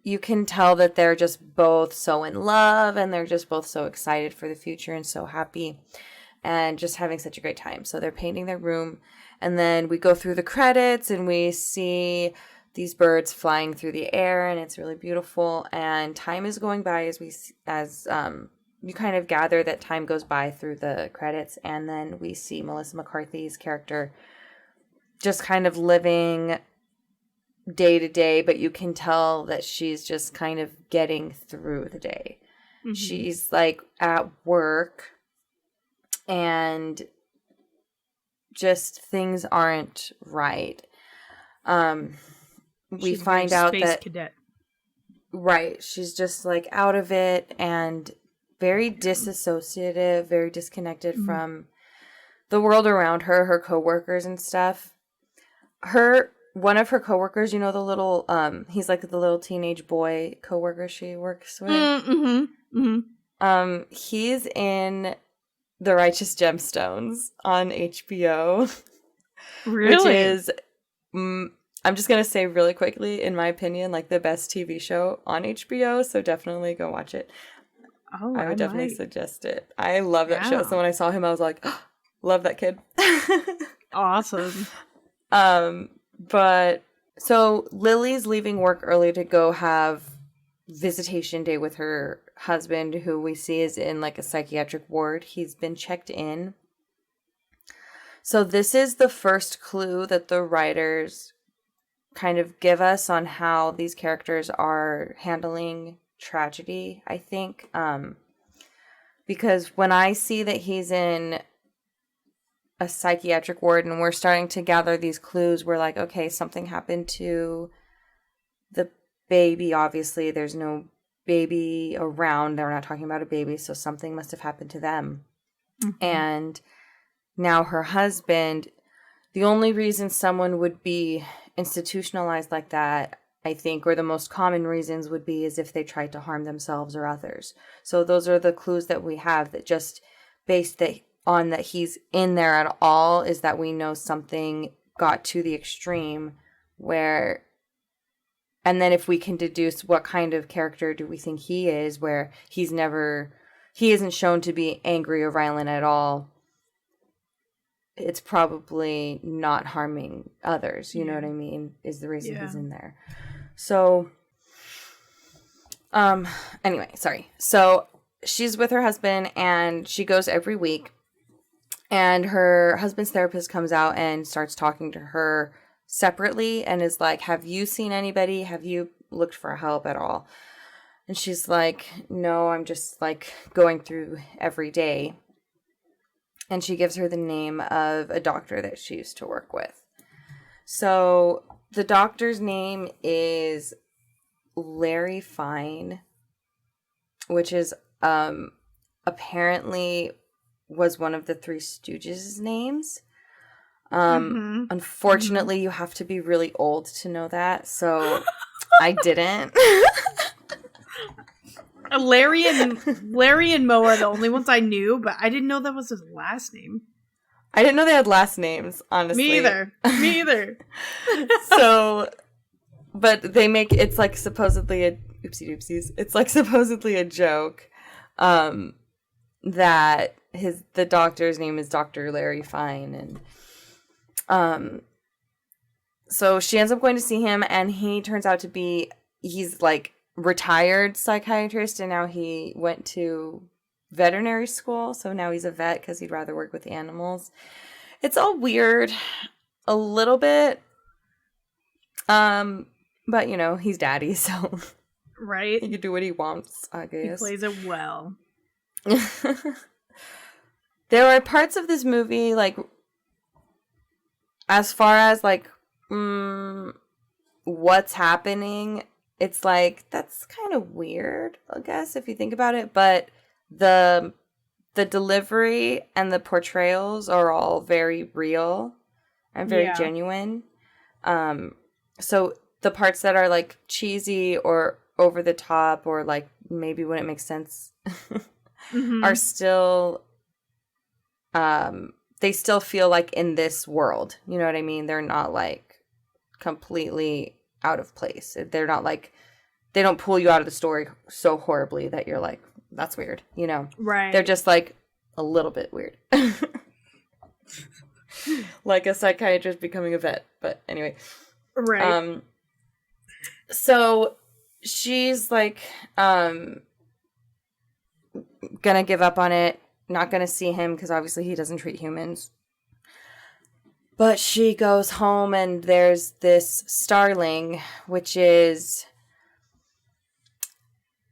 you can tell that they're just both so in love, and they're just both so excited for the future and so happy and just having such a great time. So they're painting their room, and then we go through the credits and we see these birds flying through the air, and it's really beautiful. And time is going by as you kind of gather that time goes by through the credits, and then we see Melissa McCarthy's character just kind of living day to day, but you can tell that she's just kind of getting through the day. Mm-hmm. She's, like, at work, and just things aren't right. We find out that cadet. Right, she's just, like, out of it and very disassociative, very disconnected from the world around her, her coworkers and stuff. One of her coworkers, you know, the little he's like the little teenage boy coworker she works with. He's in The Righteous Gemstones on HBO. Really? Which is I'm just going to say really quickly, in my opinion, like, the best TV show on HBO, so definitely go watch it. Oh, I would definitely suggest it. I love that show. So when I saw him, I was like, oh, love that kid. Awesome. But so Lily's leaving work early to go have visitation day with her husband, who we see is in, like, a psychiatric ward. He's been checked in. So this is the first clue that the writers kind of give us on how these characters are handling tragedy, I think. Because when I see that he's in a psychiatric ward and we're starting to gather these clues, we're like, okay, something happened to the baby. Obviously, there's no baby around. They're not talking about a baby, so something must have happened to them. Mm-hmm. And now her husband, the only reason someone would be institutionalized like that, I think, or the most common reasons would be is if they tried to harm themselves or others. So those are the clues that we have, that just based on that he's in there at all, is that we know something got to the extreme where, and then if we can deduce what kind of character do we think he is, where he isn't shown to be angry or violent at all, it's probably not harming others, you know what I mean, is the reason he's in there. So, anyway, sorry. So she's with her husband, and she goes every week, and her husband's therapist comes out and starts talking to her separately and is like, have you seen anybody? Have you looked for help at all? And she's like, no, I'm just, like, going through every day. And she gives her the name of a doctor that she used to work with. So the doctor's name is Larry Fine, which is apparently was one of the Three Stooges' names. Unfortunately, you have to be really old to know that, so I didn't. Larry and Moe are the only ones I knew, but I didn't know that was his last name. I didn't know they had last names, honestly. Me either. So, but they make, it's like supposedly a, oopsie doopsies, it's like supposedly a joke, that the doctor's name is Dr. Larry Fine, and, so she ends up going to see him, and he turns out to be, he's like retired psychiatrist, and now he went to veterinary school, so now he's a vet because he'd rather work with animals. It's all weird a little bit, but you know, he's daddy, so right, he can do what he wants, I guess. He plays it well. There are parts of this movie, like, as far as like what's happening, it's like, that's kind of weird, I guess, if you think about it, but the delivery and the portrayals are all very real and very genuine. So the parts that are like cheesy or over the top or like maybe wouldn't make sense are still, they still feel like in this world. You know what I mean? They're not like completely out of place. They're not like, they don't pull you out of the story so horribly that you're like, that's weird, you know? Right. They're just like a little bit weird. Like a psychiatrist becoming a vet. But anyway. Right. So she's like, gonna give up on it. Not gonna see him because obviously he doesn't treat humans. But she goes home and there's this Starling, which is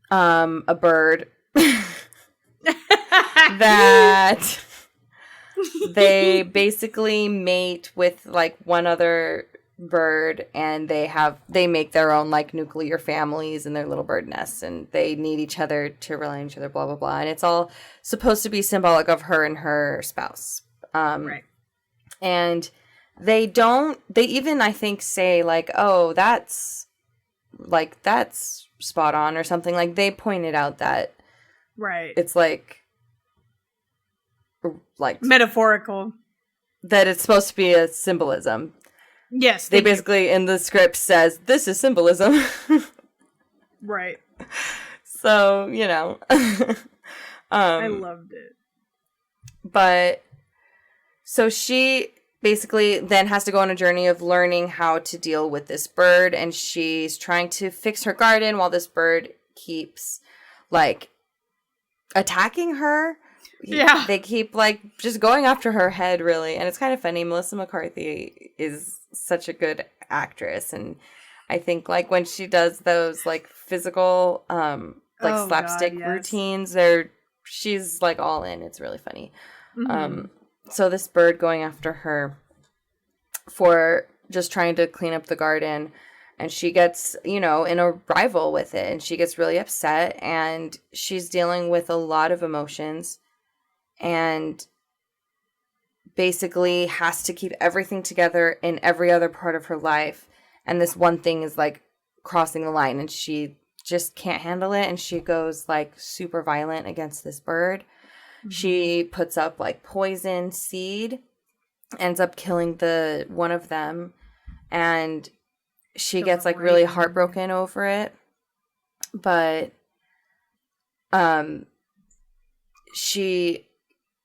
a bird that they basically mate with like one other bird, and they make their own like nuclear families in their little bird nests, and they need each other to rely on each other, blah blah blah, and it's all supposed to be symbolic of her and her spouse. Right. And they even I think say like, oh, that's spot on or something. Like they pointed out that right, it's like metaphorical, that it's supposed to be a symbolism. Yes, they basically in the script says this is symbolism. Right. So, you know. I loved it. But so she basically then has to go on a journey of learning how to deal with this bird, and she's trying to fix her garden while this bird keeps like attacking her. Yeah. They keep like just going after her head, really. And it's kind of funny. Melissa McCarthy is such a good actress, and I think like when she does those like physical slapstick routines, she's like all in. It's really funny. So this bird going after her for just trying to clean up the garden, and she gets, you know, in a rival with it, and she gets really upset, and she's dealing with a lot of emotions, and basically has to keep everything together in every other part of her life. And this one thing is like crossing the line, and she just can't handle it, and she goes like super violent against this bird. She puts up like poison seed, ends up killing one of them, and she gets like really heartbroken over it. But she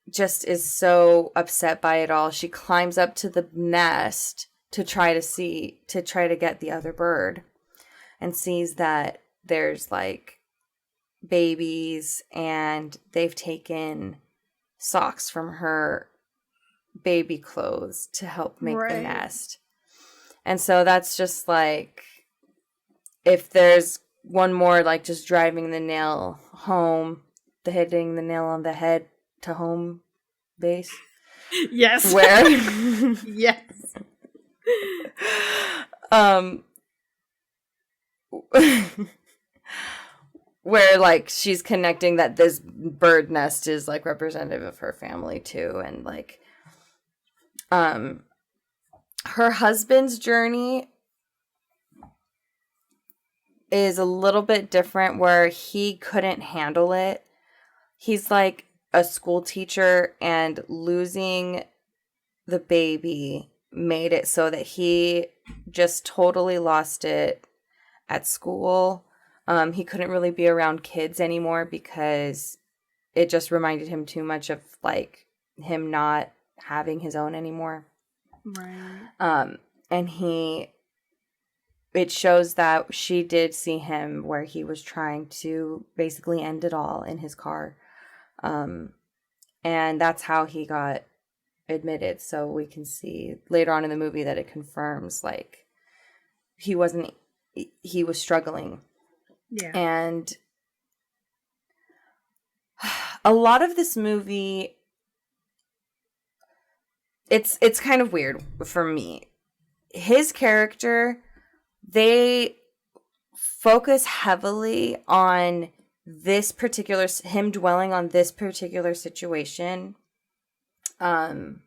just is so upset by it all. She climbs up to the nest to try to get the other bird, and sees that there's like babies, and they've taken socks from her baby clothes to help make the nest. And so that's just like, if there's one more like just driving the nail home, hitting the nail on the head to home base. Yes. Where yes. where like she's connecting that this bird nest is like representative of her family too, and like her husband's journey is a little bit different, where he couldn't handle it. He's like a school teacher, and losing the baby made it so that he just totally lost it at school. He couldn't really be around kids anymore because it just reminded him too much of like him not having his own anymore. Right. And it shows that she did see him where he was trying to basically end it all in his car. And that's how he got admitted. So we can see later on in the movie that it confirms like he was struggling. Yeah. And a lot of this movie, it's kind of weird for me. His character, they focus heavily on him dwelling on this particular situation. And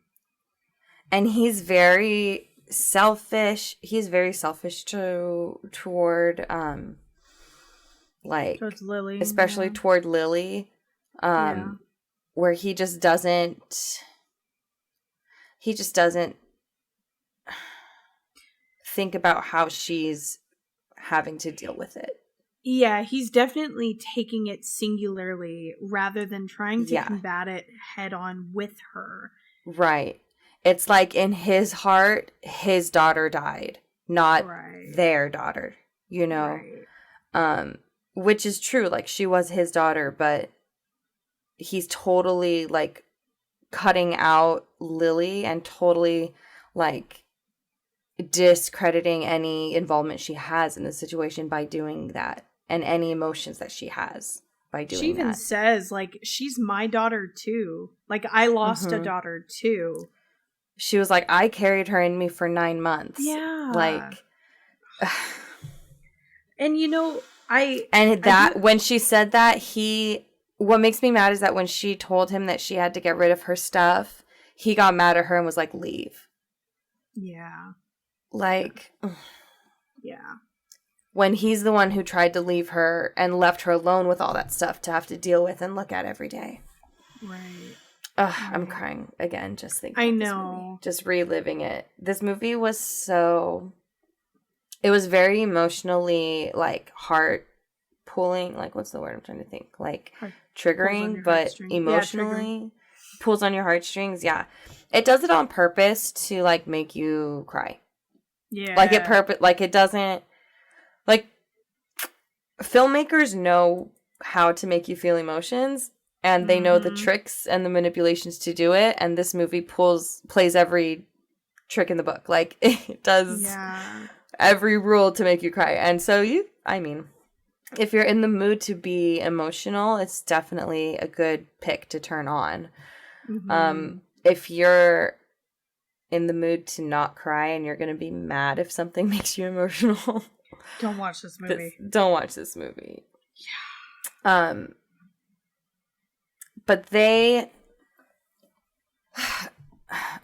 he's very selfish. He's very selfish toward like towards Lily, especially toward Lily, where he just doesn't think about how she's having to deal with it. Yeah, he's definitely taking it singularly rather than trying to combat it head on with her. Right. It's like in his heart, his daughter died, not their daughter, you know? Right. Which is true. Like, she was his daughter, but he's totally, like, cutting out Lily and totally, like, discrediting any involvement she has in the situation by doing that, and any emotions that she has by doing that. She even says, like, she's my daughter, too. Like, I lost a daughter, too. She was like, I carried her in me for 9 months. Yeah. Like... And, you know... when she said that, what makes me mad is that when she told him that she had to get rid of her stuff, he got mad at her and was like, leave. Yeah. Like, yeah. When he's the one who tried to leave her and left her alone with all that stuff to have to deal with and look at every day. Right. Ugh, I'm crying again just thinking. I know. Just reliving it. This movie was it was very emotionally, like, heart pulling. Like, what's the word I'm trying to think? Like, triggering, but emotionally pulls on your heartstrings. Yeah. It does it on purpose to, like, make you cry. Yeah. Like, it doesn't, like, filmmakers know how to make you feel emotions, and they know the tricks and the manipulations to do it, and this movie plays every trick in the book. Like, it does every rule to make you cry. And so if you're in the mood to be emotional, it's definitely a good pick to turn on. Mm-hmm. If you're in the mood to not cry and you're going to be mad if something makes you emotional, don't watch this movie. Don't watch this movie. Yeah. But they...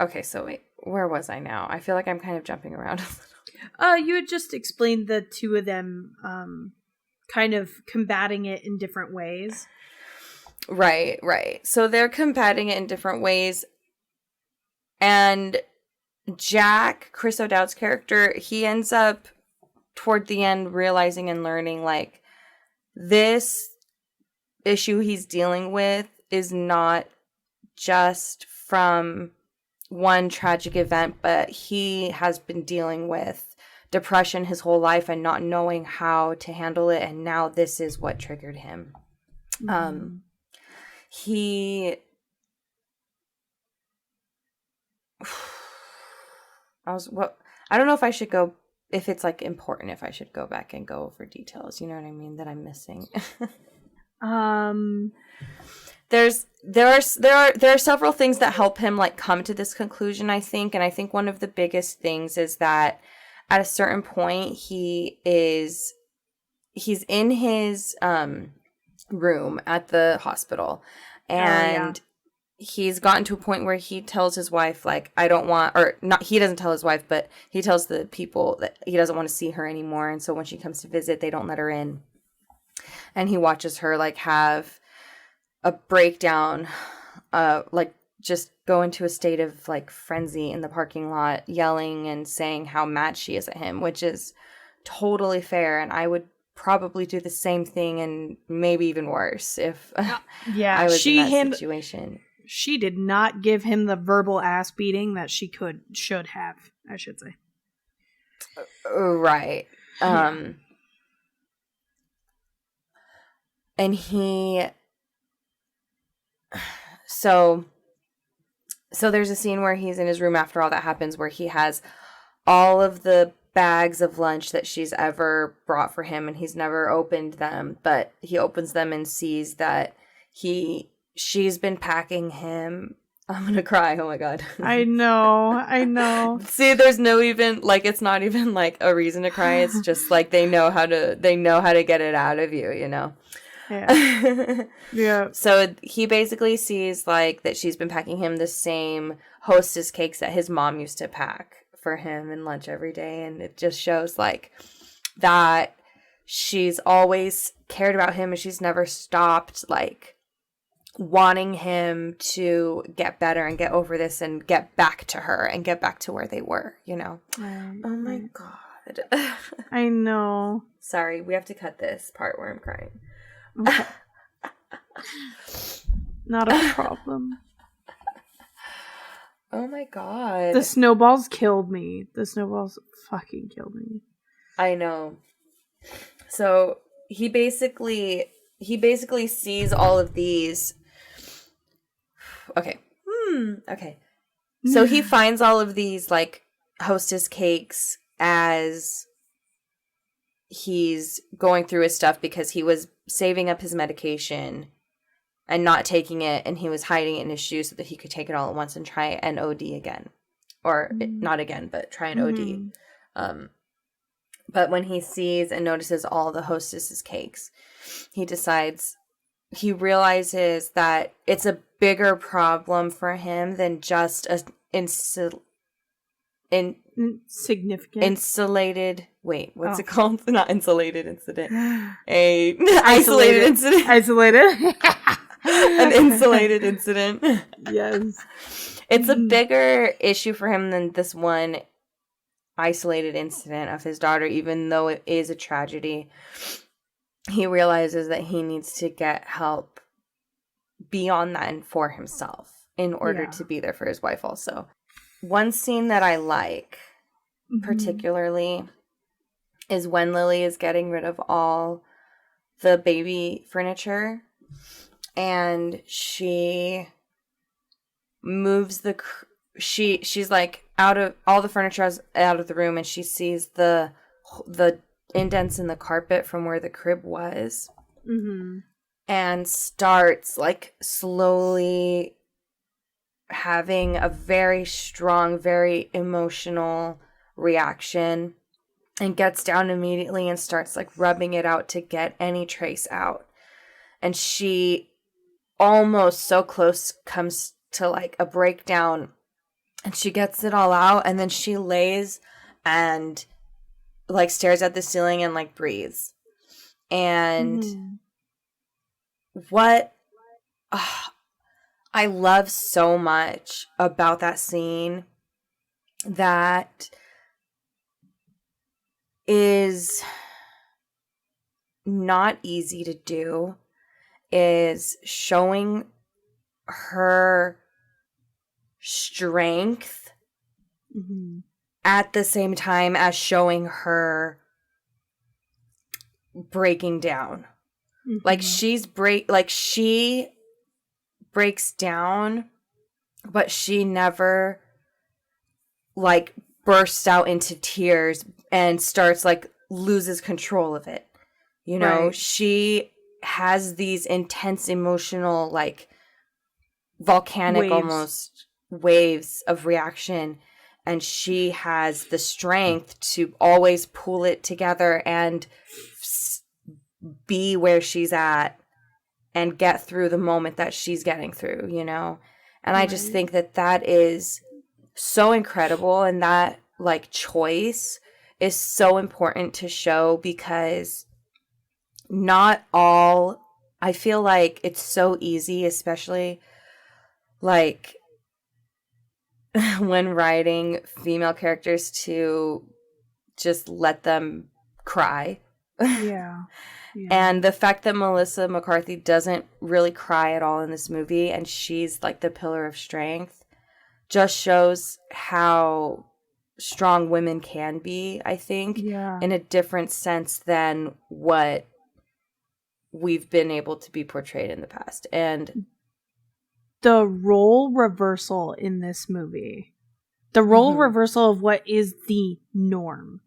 Okay, so wait. Where was I now? I feel like I'm kind of jumping around a little. You had just explained the two of them kind of combating it in different ways. Right. So they're combating it in different ways. And Jack, Chris O'Dowd's character, he ends up toward the end realizing and learning, like, this issue he's dealing with is not just from one tragic event, but he has been dealing with depression his whole life and not knowing how to handle it, and now this is what triggered him. Mm-hmm. I don't know if I should go, if it's, like, important, if I should go back and go over details, you know what I mean, that I'm missing. There are several things that help him, like, come to this conclusion, I think, and I think one of the biggest things is that at a certain point he's in his room at the hospital. And he's gotten to a point where he tells his wife, like, I don't want, or not, he doesn't tell his wife, but he tells the people that he doesn't want to see her anymore. And so when she comes to visit, they don't let her in. And he watches her, like, have a breakdown, like, just go into a state of, like, frenzy in the parking lot, yelling and saying how mad she is at him, which is totally fair. And I would probably do the same thing and maybe even worse if I was in that situation. She did not give him the verbal ass beating that she should have, I should say. Right. And he... So there's a scene where he's in his room after all that happens, where he has all of the bags of lunch that she's ever brought for him, and he's never opened them, but he opens them and sees that she's been packing him. I'm gonna cry. Oh my god. I know. See, there's no even, like, it's not even like a reason to cry. It's just like they know how to get it out of you, you know? Yeah. Yeah. So he basically sees, like, that she's been packing him the same Hostess cakes that his mom used to pack for him and lunch every day. And it just shows, like, that she's always cared about him and she's never stopped, like, wanting him to get better and get over this and get back to her and get back to where they were, you know? Oh my god. I know. Sorry, we have to cut this part where I'm crying. Okay. Not a problem. Oh my god. The snowballs killed me. The snowballs fucking killed me. I know. So he basically sees all of these. Okay. Okay. So he finds all of these, like, Hostess cakes as he's going through his stuff because he was saving up his medication and not taking it, and he was hiding it in his shoes so that he could take it all at once and try an OD again. Or not again, but try an OD. But when he sees and notices all the Hostess's cakes, he realizes that it's a bigger problem for him than just a significant insulated. Wait, what's it called? Not insulated incident. A isolated incident. Isolated. An insulated incident. Yes. It's a bigger issue for him than this one isolated incident of his daughter, even though it is a tragedy. He realizes that he needs to get help beyond that and for himself in order to be there for his wife also. One scene that I like particularly is when Lily is getting rid of all the baby furniture and she moves she's like out of all the furniture out of the room, and she sees the indents in the carpet from where the crib was, and starts, like, slowly having a very strong, very emotional reaction, and gets down immediately and starts, like, rubbing it out to get any trace out. And she almost so close comes to, like, a breakdown, and she gets it all out, and then she lays and, like, stares at the ceiling and, like, breathes. And what I love so much about that scene that is not easy to do is showing her strength at the same time as showing her breaking down. Like, she breaks down, but she never, like, bursts out into tears and starts, like, loses control of it. You know, she has these intense emotional, like, volcanic almost waves of reaction, and she has the strength to always pull it together and be where she's at and get through the moment that she's getting through, you know? And I just think that is so incredible, and that like choice is so important to show, because not all, I feel like it's so easy, especially like when writing female characters, to just let them cry. Yeah. And the fact that Melissa McCarthy doesn't really cry at all in this movie, and she's like the pillar of strength, just shows how strong women can be, I think, in a different sense than what we've been able to be portrayed in the past. And the role reversal in this movie, the role reversal of what is the norm,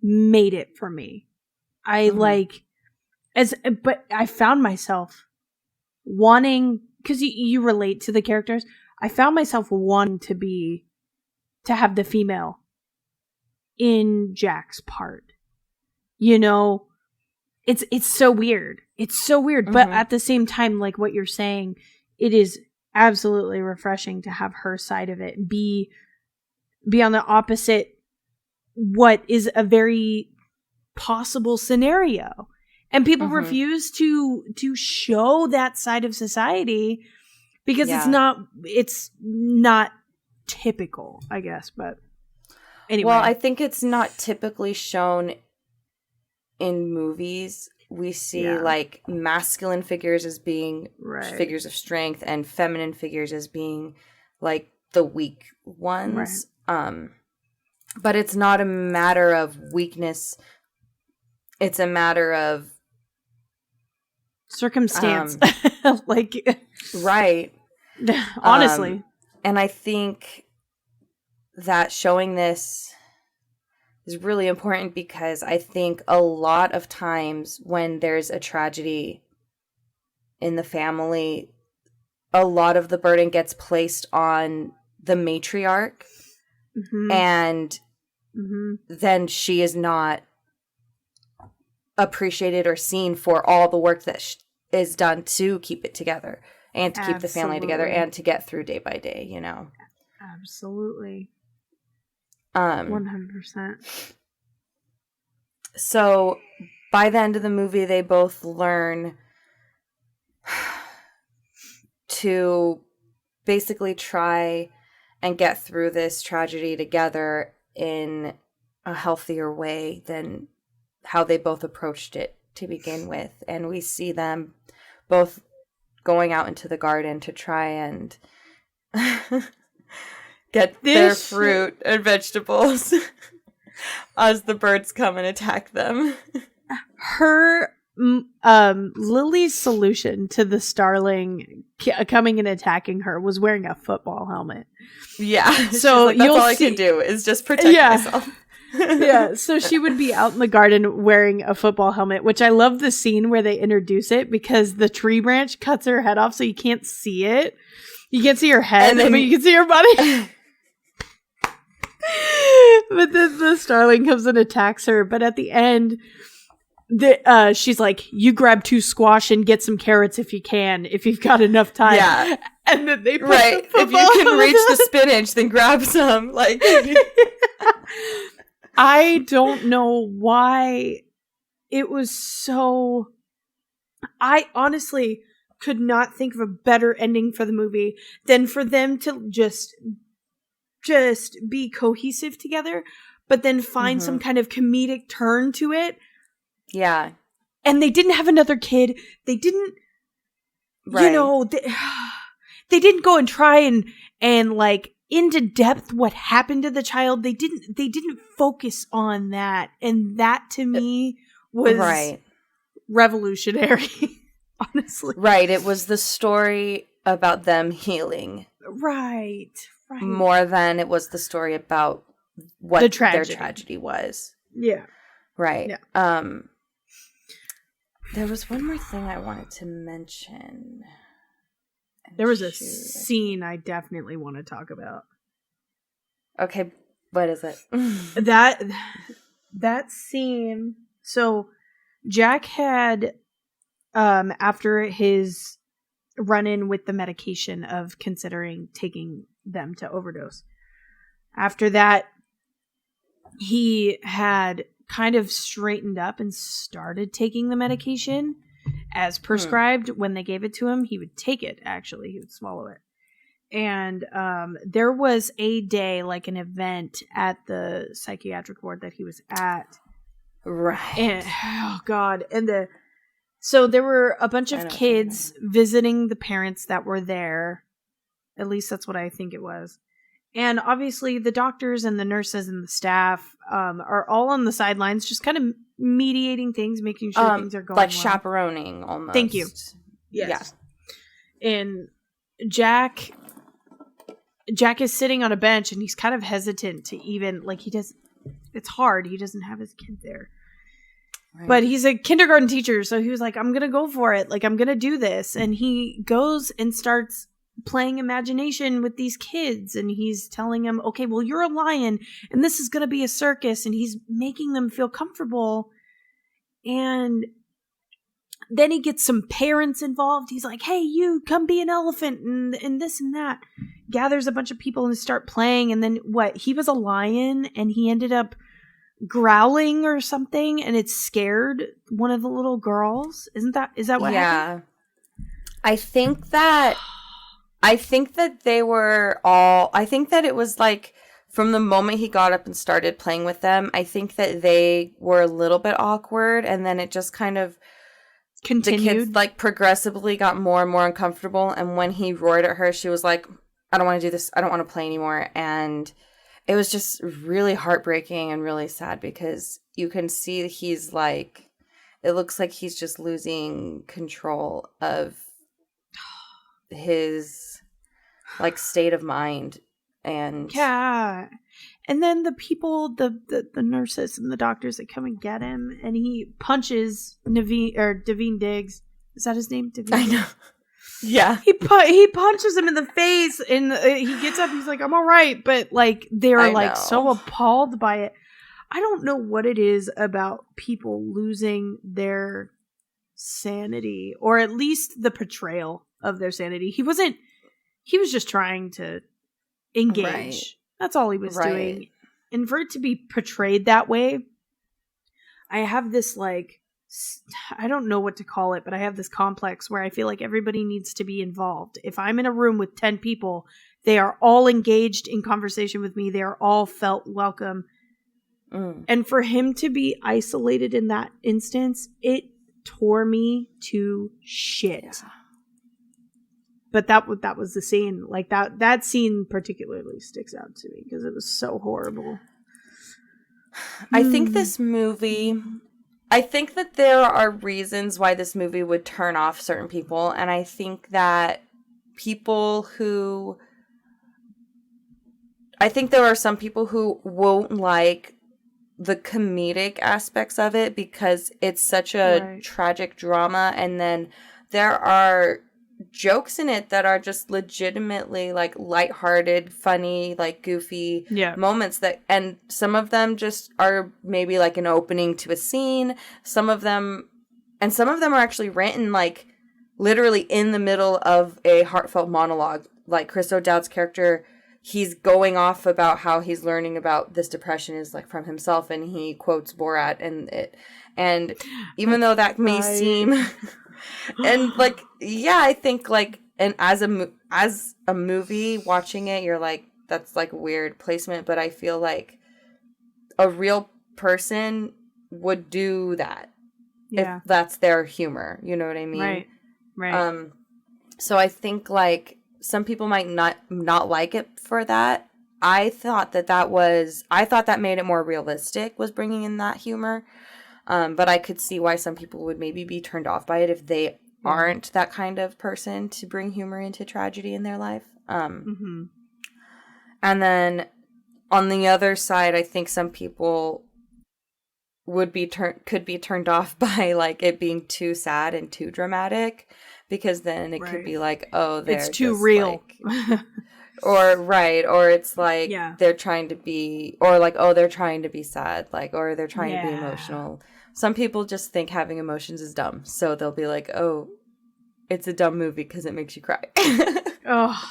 made it for me. But I found myself wanting, because you relate to the characters, I found myself wanting to have the female in Jack's part. You know, it's so weird. It's so weird. But at the same time, like what you're saying, it is absolutely refreshing to have her side of it be on the opposite, what is a very possible scenario. And people refuse to show that side of society because it's not typical, I guess. But anyway. Well, I think it's not typically shown in movies. We see like masculine figures as being figures of strength, and feminine figures as being like the weak ones. But it's not a matter of weakness. It's a matter of circumstance. Like, right. Honestly. And I think that showing this is really important, because I think a lot of times when there's a tragedy in the family, a lot of the burden gets placed on the matriarch, and then she is not appreciated or seen for all the work that is done to keep it together and to keep the family together and to get through day by day, you know. Absolutely. 100%. So by the end of the movie, they both learn to basically try and get through this tragedy together in a healthier way than how they both approached it to begin with. And we see them both going out into the garden to try and get their fruit and vegetables as the birds come and attack them. Her Lily's solution to the Starling coming and attacking her was wearing a football helmet. Yeah. So like, that's all I can do is just protect myself. Yeah, so she would be out in the garden wearing a football helmet, which I love the scene where they introduce it, because the tree branch cuts her head off so you can't see it. You can't see her head, but you can see her body. But then the Starling comes and attacks her, but at the end, she's like, you grab 2 squash and get some carrots if you can, if you've got enough time. Yeah. And then they put the football if you can reach the spinach, then grab some. Like, I don't know why it was so... I honestly could not think of a better ending for the movie than for them to just be cohesive together, but then find some kind of comedic turn to it. Yeah. And they didn't have another kid. They didn't, you know, they didn't go and try and like into depth what happened to the child. They didn't focus on that. And that to me was revolutionary, honestly. Right. It was the story about them healing. Right. More than it was the story about what their tragedy was. Yeah. Right. Yeah. There was one more thing I wanted to mention. There was a scene I definitely want to talk about. Okay, what is it? That scene. So Jack had after his run-in with the medication of considering taking them to overdose. After that, he had kind of straightened up and started taking the medication as prescribed. When they gave it to him, he would take it, actually. He would swallow it. And there was a day, like an event at the psychiatric ward that he was at. Right. And, oh, God. And so there were a bunch of kids visiting the parents that were there. At least that's what I think it was. And obviously the doctors and the nurses and the staff are all on the sidelines, just kind of mediating things, making sure things are going like well. Chaperoning almost. Thank you. Yes. Yeah. And Jack is sitting on a bench and he's kind of hesitant to even, like, it's hard. He doesn't have his kid there. Right. But he's a kindergarten teacher, so he was like, I'm going to go for it. Like, I'm going to do this. And he goes and starts playing imagination with these kids, and he's telling them, okay, well, you're a lion and this is going to be a circus, and he's making them feel comfortable. And then he gets some parents involved. He's like, hey, you come be an elephant and this and that. Gathers a bunch of people and start playing. And then he was a lion and he ended up growling or something, and it scared one of the little girls. Is that what happened? I think that they were all, I think that it was like from the moment he got up and started playing with them, I think that they were a little bit awkward, and then it just kind of continued. The kids like progressively got more and more uncomfortable, and when he roared at her, she was like, I don't want to do this. I don't want to play anymore. And it was just really heartbreaking and really sad because you can see he's like, it looks like he's just losing control of his like state of mind. And yeah. And then the people, the nurses and the doctors that come and get him, and he punches Davine Diggs. Is that his name? Davine? I know. Yeah. He punches him in the face, and he gets up. He's like, I'm all right. But like, they're like so appalled by it. I don't know what it is about people losing their sanity, or at least the portrayal of their sanity. He was just trying to engage. Right. That's all he was doing. And for it to be portrayed that way, I have this like, I don't know what to call it, but I have this complex where I feel like everybody needs to be involved. If I'm in a room with 10 people, they are all engaged in conversation with me. They are all felt welcome. And for him to be isolated in that instance, it tore me to shit. Yeah. But that was the scene. Like that scene particularly sticks out to me because it was so horrible. I think that there are reasons why this movie would turn off certain people. And I think that there are some people who won't like the comedic aspects of it because it's such a tragic drama. And then there are jokes in it that are just legitimately like lighthearted, funny, like goofy moments and some of them just are maybe like an opening to a scene. Some of them are actually written like literally in the middle of a heartfelt monologue. Like Chris O'Dowd's character, he's going off about how he's learning about this depression is like from himself, and he quotes Borat and even though that may seem and like, yeah, I think like, and as a movie watching it, you're like, that's like weird placement, but I feel like a real person would do that if that's their humor. You know what I mean? Right. So I think like some people might not like it for that. I thought that made it more realistic, was bringing in that humor. But I could see why some people would maybe be turned off by it if they aren't that kind of person to bring humor into tragedy in their life. And then on the other side, I think some people could be turned off by like it being too sad and too dramatic, because then it could be like, oh, it's too real. Like, or it's like they're trying to be, or like, oh, they're trying to be sad, like, or they're trying to be emotional. some people just think having emotions is dumb. So they'll be like, oh, it's a dumb movie because it makes you cry. Oh,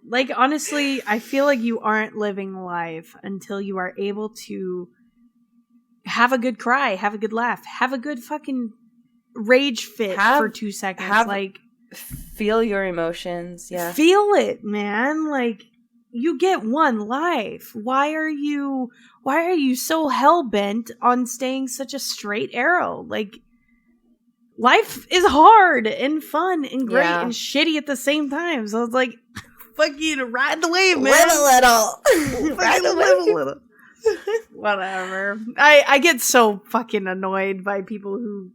like, honestly, I feel like you aren't living life until you are able to have a good cry, have a good laugh, have a good fucking rage fit for 2 seconds. Like, feel your emotions. Yeah. Feel it, man. Like, you get one life. Why are you so hell-bent on staying such a straight arrow? Like, life is hard and fun and great and shitty at the same time. So it's like, fucking ride the wave, man. Live a little. Ride the wave a little. Whatever. I get so fucking annoyed by people who,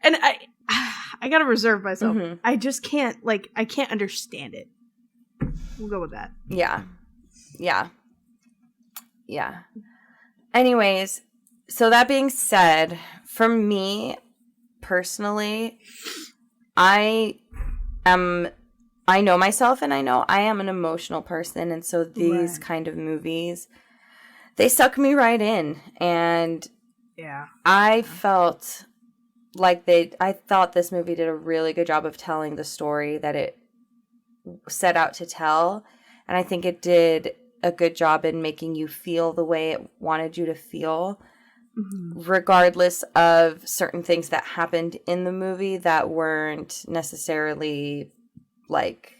and I gotta reserve myself. Mm-hmm. I just can't, I can't understand it. We'll go with that. Yeah. Anyways, so that being said, for me personally, I know myself, and I know I am an emotional person, and so these kind of movies, they suck me right in. And I felt like I thought this movie did a really good job of telling the story that it set out to tell. And I think it did a good job in making you feel the way it wanted you to feel, regardless of certain things that happened in the movie that weren't necessarily like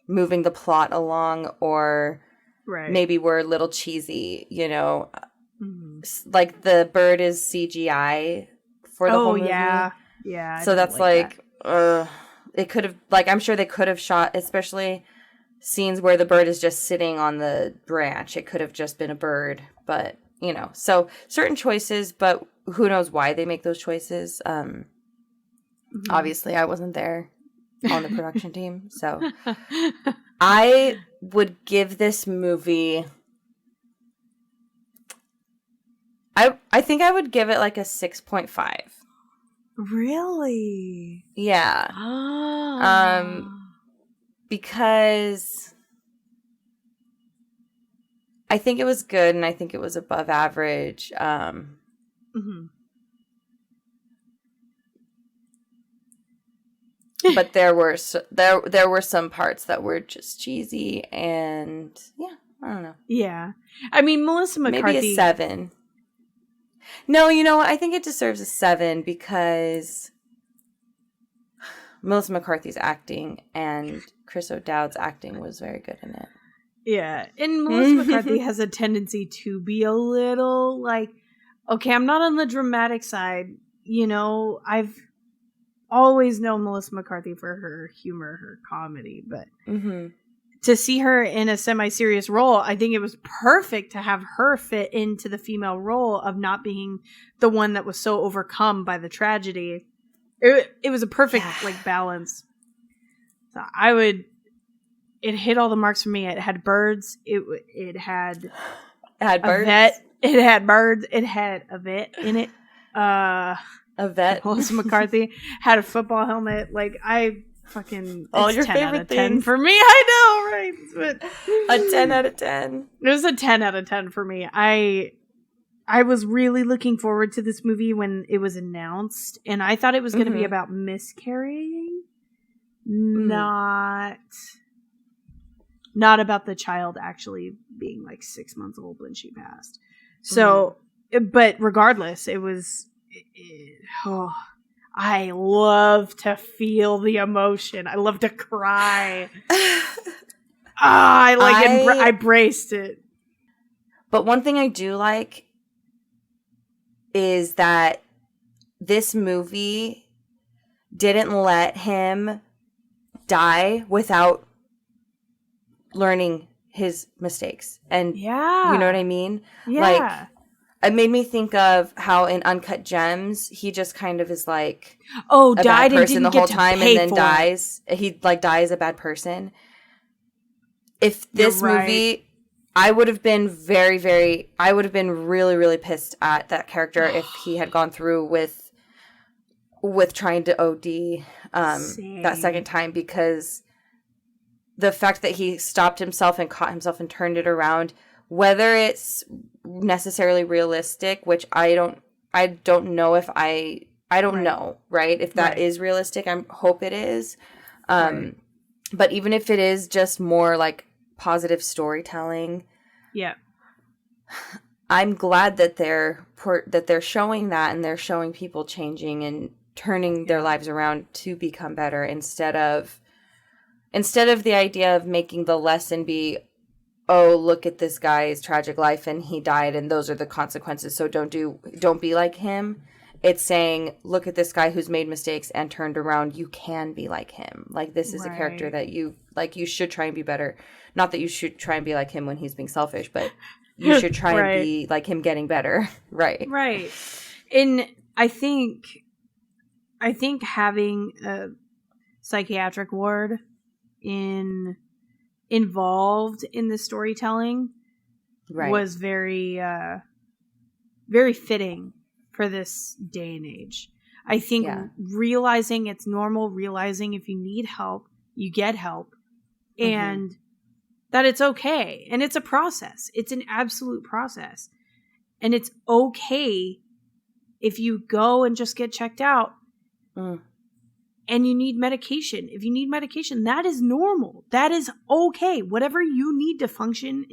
moving the plot along, or maybe were a little cheesy, you know. Like the bird is CGI for the whole movie. Yeah. So that's like it could have, like, I'm sure they could have shot, especially scenes where the bird is just sitting on the branch. It could have just been a bird, but, you know, so certain choices, but who knows why they make those choices. Obviously, I wasn't there on the production team, so I would give this movie, I think I would give it like a 6.5. Really? Yeah. Because I think it was good, and I think it was above average. But there were some parts that were just cheesy, and I don't know. Yeah. I mean, Melissa McCarthy, maybe a 7. No, you know what? I think it deserves a 7 because Melissa McCarthy's acting and Chris O'Dowd's acting was very good in it. Yeah. And Melissa McCarthy has a tendency to be a little like, okay, I'm not on the dramatic side. You know, I've always known Melissa McCarthy for her humor, her comedy, but to see her in a semi-serious role, I think it was perfect to have her fit into the female role of not being the one that was so overcome by the tragedy. It was a perfect balance. So it hit all the marks for me. It had birds. It had birds. A vet. It had birds. It had a vet in it. A vet. Melissa McCarthy had a football helmet. Like, I fucking, all your 10 favorite out of 10 things for me. I know, right? But a 10 out of 10. It was a 10 out of 10 for me. I was really looking forward to this movie when it was announced, and I thought it was going to be about miscarrying, not about the child actually being like 6 months old when she passed. So, but regardless, it was. I love to feel the emotion. I love to cry. I braced it. But one thing I do like is that this movie didn't let him die without learning his mistakes. And you know what I mean? Yeah. Like, it made me think of how in Uncut Gems, he just kind of is like a bad died person and the didn't whole get to time pay and then for dies. He like dies a bad person. If this movie, I would have been I would have been really, really pissed at that character if he had gone through with trying to OD that second time, because the fact that he stopped himself and caught himself and turned it around, whether it's necessarily realistic, which I don't I don't know if I don't know, right? If that is realistic, I hope it is. But even if it is just more like positive storytelling, I'm glad that they're showing that, and they're showing people changing and turning their lives around to become better, instead of the idea of making the lesson be, oh, look at this guy's tragic life and he died and those are the consequences, so don't be like him. It's saying, look at this guy who's made mistakes and turned around. You can be like him. Like, this is a character that you should try and be better. Not that you should try and be like him when he's being selfish, but you should try and be like him getting better. Right. And I think having a psychiatric ward involved in the storytelling was very, very fitting for this day and age. I think realizing it's normal, realizing if you need help, you get help, and that it's okay. And it's a process. It's an absolute process. And it's okay if you go and just get checked out and you need medication. If you need medication, that is normal. That is okay. Whatever you need to function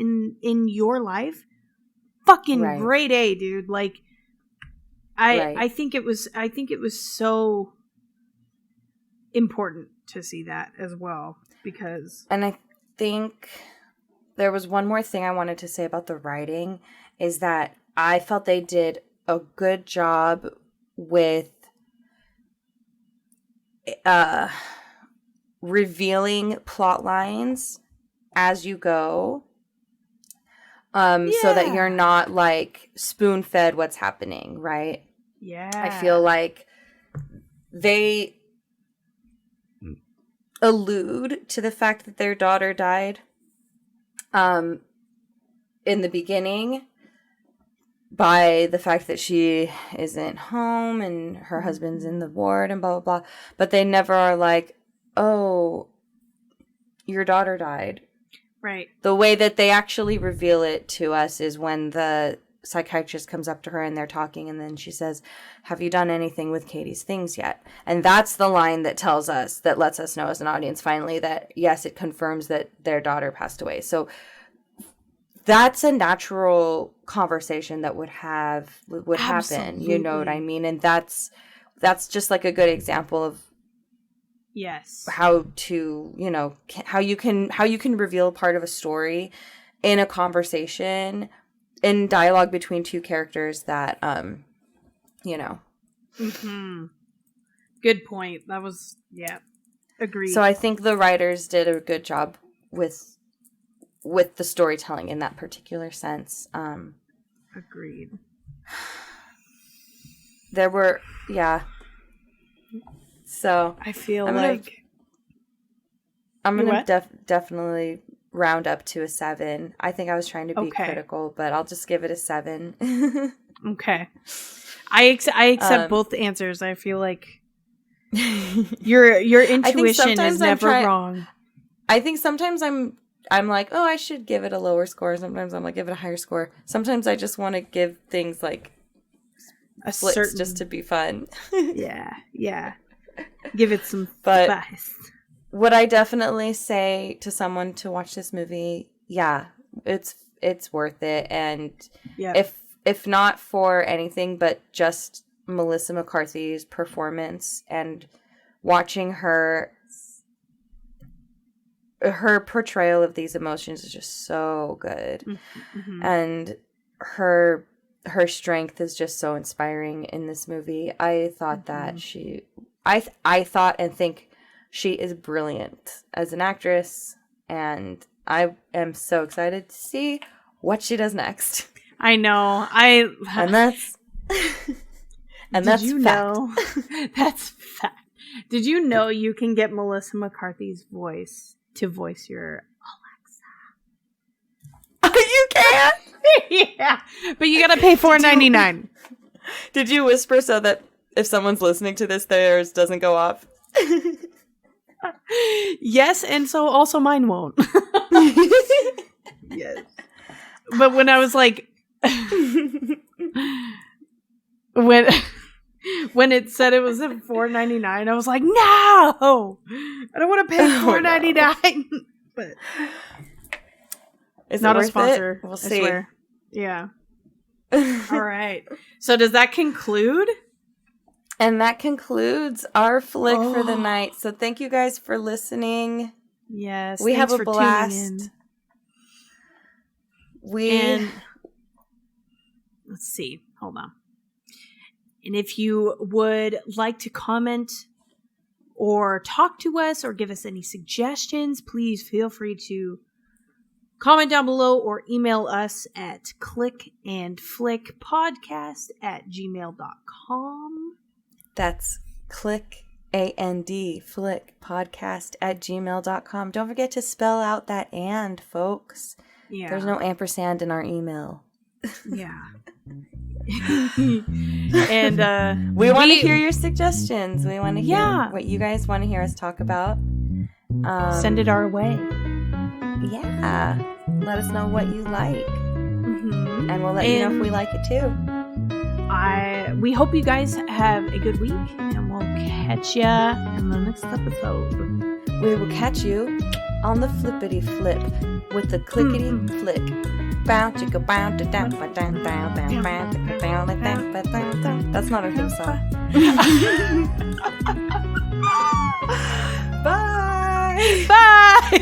in your life, fucking grade A, dude. Like, I think it was so important to see that as well, because... And I think there was one more thing I wanted to say about the writing, is that I felt they did a good job with revealing plot lines as you go. So that you're not like spoon-fed what's happening, right? Yeah. I feel like they allude to the fact that their daughter died in the beginning by the fact that she isn't home and her husband's in the ward and blah, blah, blah. But they never are like, oh, your daughter died. Right. The way that they actually reveal it to us is when the psychiatrist comes up to her and they're talking, and then she says, have you done anything with Katie's things yet? And that's the line that tells us, that lets us know as an audience finally that, yes, it confirms that their daughter passed away. So that's a natural conversation that would happen. You know what I mean? And that's just like a good example of how to, you know, how you can reveal part of a story in a conversation, in dialogue between two characters that, you know. Good point. That was, agreed. So I think the writers did a good job with the storytelling in that particular sense. Agreed. There were, So I feel I'm gonna definitely round up to a 7. I think I was trying to be critical, but I'll just give it a 7. Okay. I accept both answers. I feel like your intuition is never wrong. I think sometimes I'm like, oh, I should give it a lower score. Sometimes I'm like, give it a higher score. Sometimes I just want to give things like a splits just to be fun. Yeah. Give it some spice. Would I definitely say to someone to watch this movie? Yeah, it's worth it. And if not for anything but just Melissa McCarthy's performance and watching her portrayal of these emotions is just so good. And her strength is just so inspiring in this movie. I thought that I thought and think she is brilliant as an actress, and I am so excited to see what she does next. I know. And that's Did you know? That's fact. Did you know you can get Melissa McCarthy's voice to voice your Alexa? You can? Yeah. But you gotta pay $4.99. Did you whisper so that if someone's listening to this, theirs doesn't go off? Yes, and so also mine won't. Yes. But when I was like when it said it was at $4.99, I was like, no, I don't want to pay $4.99. But Is not it a worth sponsor. It? We'll I see. swear. Yeah. All right. So does that conclude? And that concludes our flick for the night. So thank you guys for listening. Yes. We have a for blast. And let's see. Hold on. And if you would like to comment or talk to us or give us any suggestions, please feel free to comment down below or email us at clickandflickpodcast@gmail.com. That's flickpodcast@gmail.com. Don't forget to spell out that "and," folks. Yeah. There's no ampersand in our email. Yeah. And we want to hear your suggestions. We want to hear what you guys want to hear us talk about. Send it our way. Yeah. Let us know what you like. Mm-hmm. And we'll let you know if we like it too. We hope you guys have a good week, and we'll catch ya in the next episode. We will catch you on the flippity flip with the clickety flick. Bow chicka bow da down ba down down down down down down down. That's not our theme song. Bye. Bye.